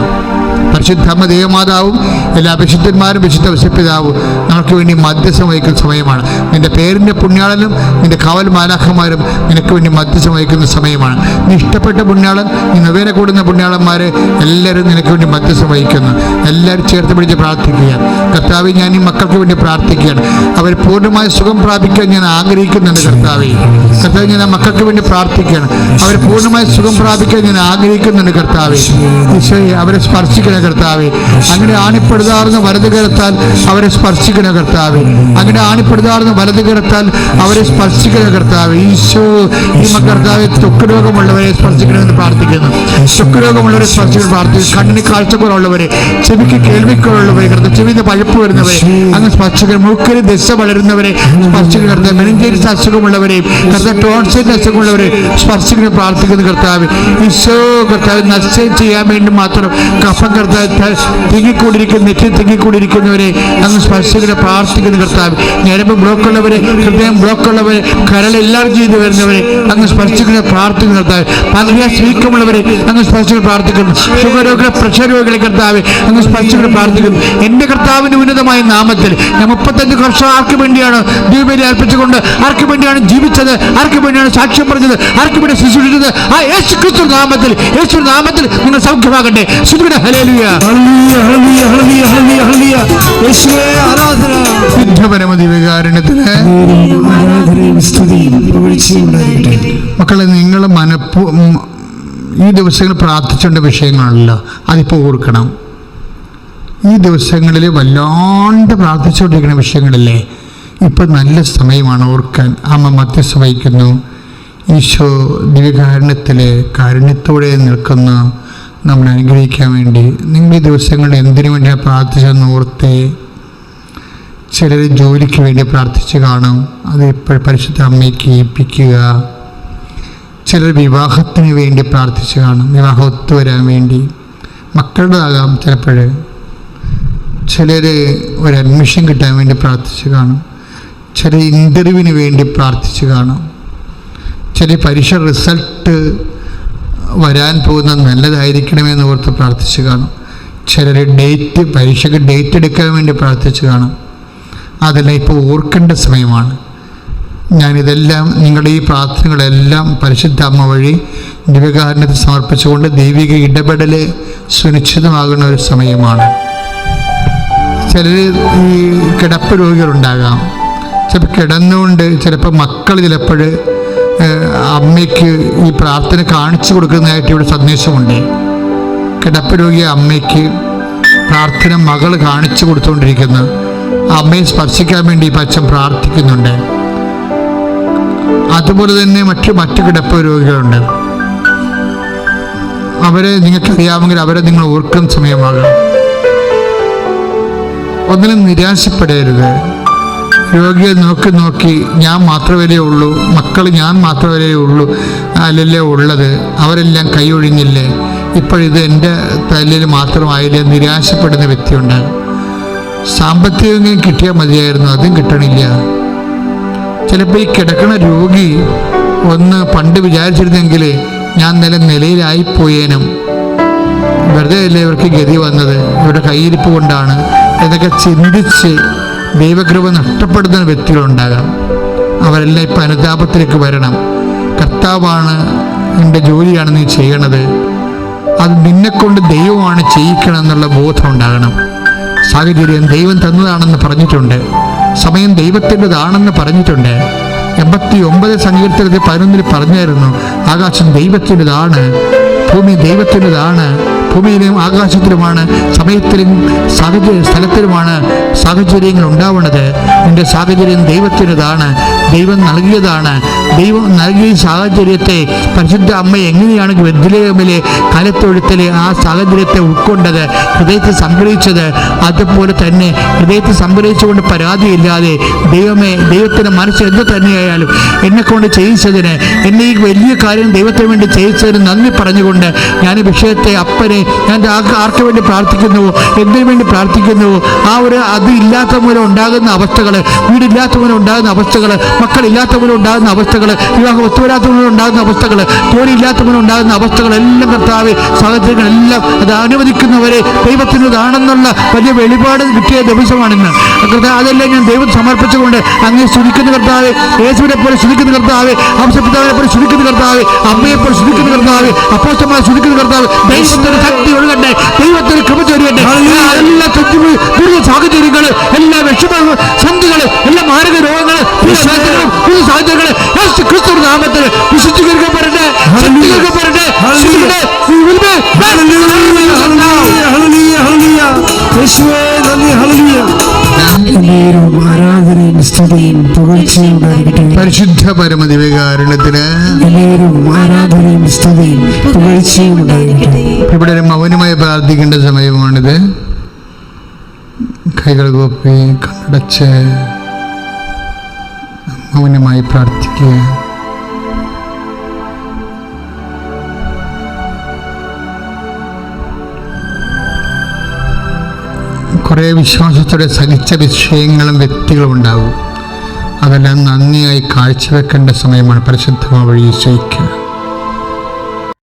Speaker 1: പരിശുദ്ധമ്മ ദേവമാതാവും എല്ലാ വിശുദ്ധന്മാരും വിശുദ്ധ വിശുദ്ധിതാവും നമുക്ക് വേണ്ടി മധ്യസ്ഥം വഹിക്കുന്ന സമയമാണ്. നിന്റെ പേരിൻ്റെ പുണ്യാളനും നിന്റെ കാവൽ മാലാഖമാരും നിനക്ക് വേണ്ടി മധ്യസ്ഥം വഹിക്കുന്ന സമയമാണ്. നീ ഇഷ്ടപ്പെട്ട പുണ്യാളൻ, നീ നൊവേന കൂടുന്ന പുണ്യാളന്മാരെ എല്ലാവരും നിനക്ക് വേണ്ടി മധ്യസ്ഥം വഹിക്കുന്നു. എല്ലാവരും ചേർത്ത് പിടിച്ച് പ്രാർത്ഥിക്കുക. കർത്താവെ, ഞാൻ ഈ മക്കൾക്ക് വേണ്ടി പ്രാർത്ഥിക്കുകയാണ്. അവർ പൂർണ്ണമായ സുഖം പ്രാപിക്കാൻ ഞാൻ ആഗ്രഹിക്കുന്നുണ്ട്. കർത്താവെ, ഞാൻ ആ മക്കൾക്ക് വേണ്ടി പ്രാർത്ഥിക്കുകയാണ്. അവർ പൂർണ്ണമായ സുഖം പ്രാപിക്കാൻ ഞാൻ ആഗ്രഹിക്കുന്നുണ്ട്. കർത്താവെ, ഈശോയെ അവരെ സ്പർശിക്കണം. കർത്താവെ, അങ്ങനെ ആണിപ്പെടുതാർന്ന വലതുകരത്താൽ അവരെ സ്പർശിക്കണ. കർത്താവെ, അങ്ങനെ ആണിപ്പെടുതാർന്ന വലതുകരത്താൽ അവരെ സ്പർശിക്കണ. കർത്താവെ, ഈശോ ഈ കർത്താവെ ത്വക്ക് രോഗമുള്ളവരെ സ്പർശിക്കണമെന്ന് പ്രാർത്ഥിക്കുന്നു. ത്വക്ക് രോഗമുള്ളവരെ സ്പർശിക്കണം പ്രാർത്ഥിക്കുന്നു. കണ്ണിന് കാഴ്ചക്കുറവുള്ളവരെ, ചെവിക്ക് കേൾവിക്കുറവുള്ളവരെ, കർത്താവ് ചെവിന്റെ പഴുപ്പ് വരുന്നവരെ അങ്ങ് സ്പർശിക്കണം. മൂക്കിന് ദശ വളരുന്നവരെ സ്പർശിക്കണം. കർത്താവ് മെനിഞ്ചൈറ്റിസ് അസുഖമുള്ളവരെയും കർത്താവ് ടോൺസൈറ്റിസ് അസുഖമുള്ളവരെ സ്പർശിക്കണം പ്രാർത്ഥിക്കുന്നു. കർത്താവ്, ഈശോ കർത്താവ് നശയം ചെയ്യാൻ വേണ്ടി മാത്രം കഫം കർത്താവ് തിങ്ങിക്കൂടിയിരിക്കുന്നവരെ അങ്ങ് സ്പർശിക്കുന്ന പ്രാർത്ഥിക്കുന്ന. കർത്താവ്, ഞരമ്പ് ബ്ലോക്കുള്ളവരെ, ഹൃദയം ബ്ലോക്കുള്ളവരെ, കരളെല്ലാം ചെയ്ത് വരുന്നവരെ അങ്ങ് സ്പർശിക്കുന്ന പ്രാർത്ഥിക്കുന്ന. കർത്താവ്, പങ്ക്രിയാസ് വീക്കമുള്ളവരെ അങ്ങ് സ്പർശിക്കുന്ന പ്രാർത്ഥിക്കുന്നു. ഷുഗർ പ്രഷർ രോഗികളെ കർത്താവ് അങ്ങ് സ്പർശിക്കുന്ന പ്രാർത്ഥിക്കുന്നു. എൻ്റെ കർത്താവിൻ്റെ ഉന്നതമായ നാമത്തിൽ ഞാൻ 35 വർഷം ആർക്ക് വേണ്ടിയാണ് ദൈവബലി അർപ്പിച്ചുകൊണ്ട്, ആർക്ക് വേണ്ടിയാണ് ജീവിച്ചത്, ആർക്ക് വേണ്ടിയാണ് സാക്ഷ്യം പറഞ്ഞത്, ആർക്ക് വേണ്ടി ശുശ്രൂഷിച്ചത്, ആ യേശു ക്രിസ്തു നാമത്തിൽ, യേശു നാമത്തിൽ നിങ്ങൾ സൗഖ്യമാകട്ടെ. മക്കളെ, നിങ്ങൾ ഈ ദിവസങ്ങൾ പ്രാർത്ഥിച്ചേണ്ട വിഷയങ്ങളല്ലോ, അതിപ്പോൾ ഓർക്കണം. ഈ ദിവസങ്ങളിൽ വല്ലാണ്ട് പ്രാർത്ഥിച്ചുകൊണ്ടിരിക്കുന്ന വിഷയങ്ങളില്ലേ, ഇപ്പം നല്ല സമയമാണ് ഓർക്കാൻ. അമ്മ മധ്യസ്ഥ വഹിക്കുന്നു. ഈശോ ദിവ്യകാരുണ്യത്തിൽ കാരുണ്യത്തോടെ നിൽക്കുന്ന നമ്മൾ അനുഗ്രഹിക്കാൻ വേണ്ടി. നിങ്ങൾ ഈ ദിവസങ്ങളിൽ എന്തിനു വേണ്ടിയാണ് പ്രാർത്ഥിച്ചതെന്ന് ഓർത്തേ. ചിലർ ജോലിക്ക് വേണ്ടി പ്രാർത്ഥിച്ച് കാണും, അത് ഇപ്പോൾ പരിശുദ്ധ അമ്മയ്ക്ക് ഏൽപ്പിക്കുക. ചിലർ വിവാഹത്തിന് വേണ്ടി പ്രാർത്ഥിച്ച് കാണും, വിവാഹം ഒത്തുവരാൻ വേണ്ടി. മക്കളുടേതാകാം ചിലപ്പോൾ. ചിലർ ഒരു അഡ്മിഷൻ കിട്ടാൻ വേണ്ടി പ്രാർത്ഥിച്ച് കാണും. ചില ഇൻ്റർവ്യൂവിന് വേണ്ടി പ്രാർത്ഥിച്ച് കാണും. ചില പരീക്ഷ റിസൾട്ട് വരാൻ പോകുന്നത് നല്ലതായിരിക്കണമെന്ന് ഓർത്ത് പ്രാർത്ഥിച്ച് കാണും. ചിലർ പരീക്ഷയ്ക്ക് ഡേറ്റ് എടുക്കാൻ വേണ്ടി പ്രാർത്ഥിച്ച് കാണും. അതെല്ലാം ഇപ്പോൾ ഓർക്കേണ്ട സമയമാണ്. ഞാനിതെല്ലാം നിങ്ങളുടെ ഈ പ്രാർത്ഥനകളെല്ലാം പരിശുദ്ധ അമ്മ വഴി ദിവ്യകാരുണ്യത്തിൽ സമർപ്പിച്ചുകൊണ്ട് ദൈവിക ഇടപെടൽ സുനിശ്ചിതമാകുന്ന ഒരു സമയമാണ്. ചിലർ ഈ കിടപ്പ് രോഗികളുണ്ടാകാം. ചിലപ്പോൾ കിടന്നുകൊണ്ട് ചിലപ്പോൾ മക്കൾ ചിലപ്പോൾ അമ്മയ്ക്ക് ഈ പ്രാർത്ഥന കാണിച്ചു കൊടുക്കുന്നതായിട്ട് ഇവിടെ സന്ദേശമുണ്ട്. കിടപ്പ് രോഗിയ അമ്മയ്ക്ക് പ്രാർത്ഥന മകൾ കാണിച്ചു കൊടുത്തുകൊണ്ടിരിക്കുന്നു. അമ്മയെ സ്പർശിക്കാൻ വേണ്ടി ഇപ്പം അച്ഛൻ പ്രാർത്ഥിക്കുന്നുണ്ട്. അതുപോലെ തന്നെ മറ്റു കിടപ്പ് രോഗികളുണ്ട്. അവരെ നിങ്ങൾക്കറിയാമെങ്കിൽ അവരെ നിങ്ങൾ ഓർക്കുന്ന സമയമാകണം. ഒന്നിനും നിരാശപ്പെടരുത്. രോഗിയെ നോക്കി ഞാൻ മാത്രമേ ഉള്ളൂ, മക്കൾ ഞാൻ മാത്രമേ ഉള്ളൂ അല്ലല്ലേ ഉള്ളത്, അവരെല്ലാം കൈയൊഴിഞ്ഞില്ലേ, ഇപ്പോഴിത് എൻ്റെ തല്ലിൽ മാത്രമായില്ലേ നിരാശപ്പെടുന്ന വ്യക്തി ഉണ്ടാകും. സാമ്പത്തികം കിട്ടിയാൽ മതിയായിരുന്നു, അതും കിട്ടണില്ല. ചിലപ്പോൾ ഈ കിടക്കണ രോഗി പണ്ട് വിചാരിച്ചിരുന്നെങ്കിൽ ഞാൻ നിലയിലായിപ്പോയേനും, വെറുതെ അല്ലേ ഇവർക്ക് ഗതി വന്നത്, ഇവരുടെ കയ്യിരിപ്പ് കൊണ്ടാണ് എന്നൊക്കെ ചിന്തിച്ച് ദൈവകൃപ നഷ്ടപ്പെടുന്ന വ്യക്തികളുണ്ടാകാം. അവരെല്ലാം ഇപ്പം അനുതാപത്തിലേക്ക് വരണം. കർത്താവാണ്, എൻ്റെ ജോലിയാണ് നീ ചെയ്യണത്, അത് നിന്നെക്കൊണ്ട് ദൈവമാണ് ചെയ്യിക്കണം എന്നുള്ള ബോധം ഉണ്ടാകണം. സാഹചര്യം ദൈവം തന്നതാണെന്ന് പറഞ്ഞിട്ടുണ്ട്, സമയം ദൈവത്തിൻ്റെതാണെന്ന് പറഞ്ഞിട്ടുണ്ട്. 89 സങ്കീർത്തനത്തിൽ 11 പറഞ്ഞായിരുന്നു, ആകാശം ദൈവത്തിൻ്റെതാണ്, ഭൂമി ദൈവത്തിൻ്റെതാണ്, ഭൂമിയിലും ആകാശത്തിലുമാണ്, സമയത്തിലും സ്ഥലത്തിലുമാണ് സാഹചര്യങ്ങൾ ഉണ്ടാവുന്നത്. നിന്റെ സാഹചര്യം ദൈവത്തിൻ്റെതാണ്, ദൈവം നൽകിയതാണ്. ദൈവം നൽകിയ സാഹചര്യത്തെ പരിശുദ്ധ അമ്മ എങ്ങനെയാണ് ബെത്ലഹേമിലെ കലത്തൊഴുത്തിലെ ആ സാഹചര്യത്തെ ഉൾക്കൊണ്ടത്, ഹൃദയത്തിൽ സംഗ്രഹിച്ചത്, അതുപോലെ തന്നെ ഹൃദയത്തിൽ സംഗ്രഹിച്ചുകൊണ്ട് പരാതിയില്ലാതെ ദൈവത്തിൻ്റെ മനസ്സ് എന്ത് തന്നെയായാലും എന്നെക്കൊണ്ട് ചെയ്യിച്ചതിന്, എന്നെ ഈ വലിയ കാര്യം ദൈവത്തിന് വേണ്ടി ചെയ്യിച്ചതിന് നന്ദി പറഞ്ഞുകൊണ്ട് ഞാൻ ഈ വിഷയത്തെ അപ്പനെ ഞാൻ ആർക്ക് വേണ്ടി പ്രാർത്ഥിക്കുന്നുവോ, എന്തിനു വേണ്ടി പ്രാർത്ഥിക്കുന്നുവോ, അത് ഇല്ലാത്ത മൂലം ഉണ്ടാകുന്ന അവസ്ഥകൾ, വീടില്ലാത്ത മൂലം ഉണ്ടാകുന്ന അവസ്ഥകൾ, മക്കളില്ലാത്ത മൂലം ഉണ്ടാകുന്ന അവസ്ഥകൾ, വിവാഹം ഒത്തുവരാത്ത മൂലം ഉണ്ടാകുന്ന അവസ്ഥകൾ, ജോലിയില്ലാത്ത മൂലം ഉണ്ടാകുന്ന അവസ്ഥകളെല്ലാം കർത്താവേ, സാഹചര്യങ്ങളെല്ലാം അത് അനുവദിക്കുന്നവരെ ദൈവത്തിൻ്റെതാണെന്നുള്ള വലിയ വെളിപാട് കിട്ടിയ ദിവസമാണിന്ന്. കർത്താവ് അതെല്ലാം ഞാൻ ദൈവത്തെ സമർപ്പിച്ചുകൊണ്ട് അങ്ങേ സ്തുതിക്കുന്ന കർത്താവേ, യേശുവിനെ പോലെ സ്തുതിക്കുന്ന കർത്താവേ, ഹംസപിതാവിനെ പോലെ സ്തുതിക്കുന്ന കർത്താവേ, അമ്മയെ പോലെ സ്തുതിക്കുന്ന കർത്താവേ, അപ്പോസ്തലന്മാരെ സ്തുതിക്കുന്ന കർത്താവേ, ദൈവത്തിന്റെ ശക്തി ഒഴുകട്ടെ, ദൈവത്തിന് കൃപ ചൊരിയട്ടെ. എല്ലാ ദുരിത സാഹചര്യങ്ങൾ, എല്ലാ വിഷമങ്ങൾ, സന്ധികൾ, എല്ലാ മാരക രോഗങ്ങൾ, സാഹചര്യങ്ങൾ ക്രിസ്തു നാമത്തിൽ വിശുദ്ധീകരിക്കപ്പെടട്ടെ, ശക്തീകരിക്കപ്പെടട്ടെ. പരിശുദ്ധ പരമദിവ്യകാരുണ്യത്തിന് ഇവിടെ ഒരു മൗനമായി പ്രാർത്ഥിക്കേണ്ട സമയമാണിത്. കൈകൾ കൂപ്പി കണ്ണടച്ച് മൗനമായി പ്രാർത്ഥിക്കുക. കുറേ വിശ്വാസത്തോടെ സഹിച്ച വിഷയങ്ങളും വ്യക്തികളും ഉണ്ടാകും. അതെല്ലാം നന്ദിയായി കാഴ്ചവെക്കേണ്ട സമയമാണ്. പരിശുദ്ധമായ വഴി സ്വീകരിക്കുക.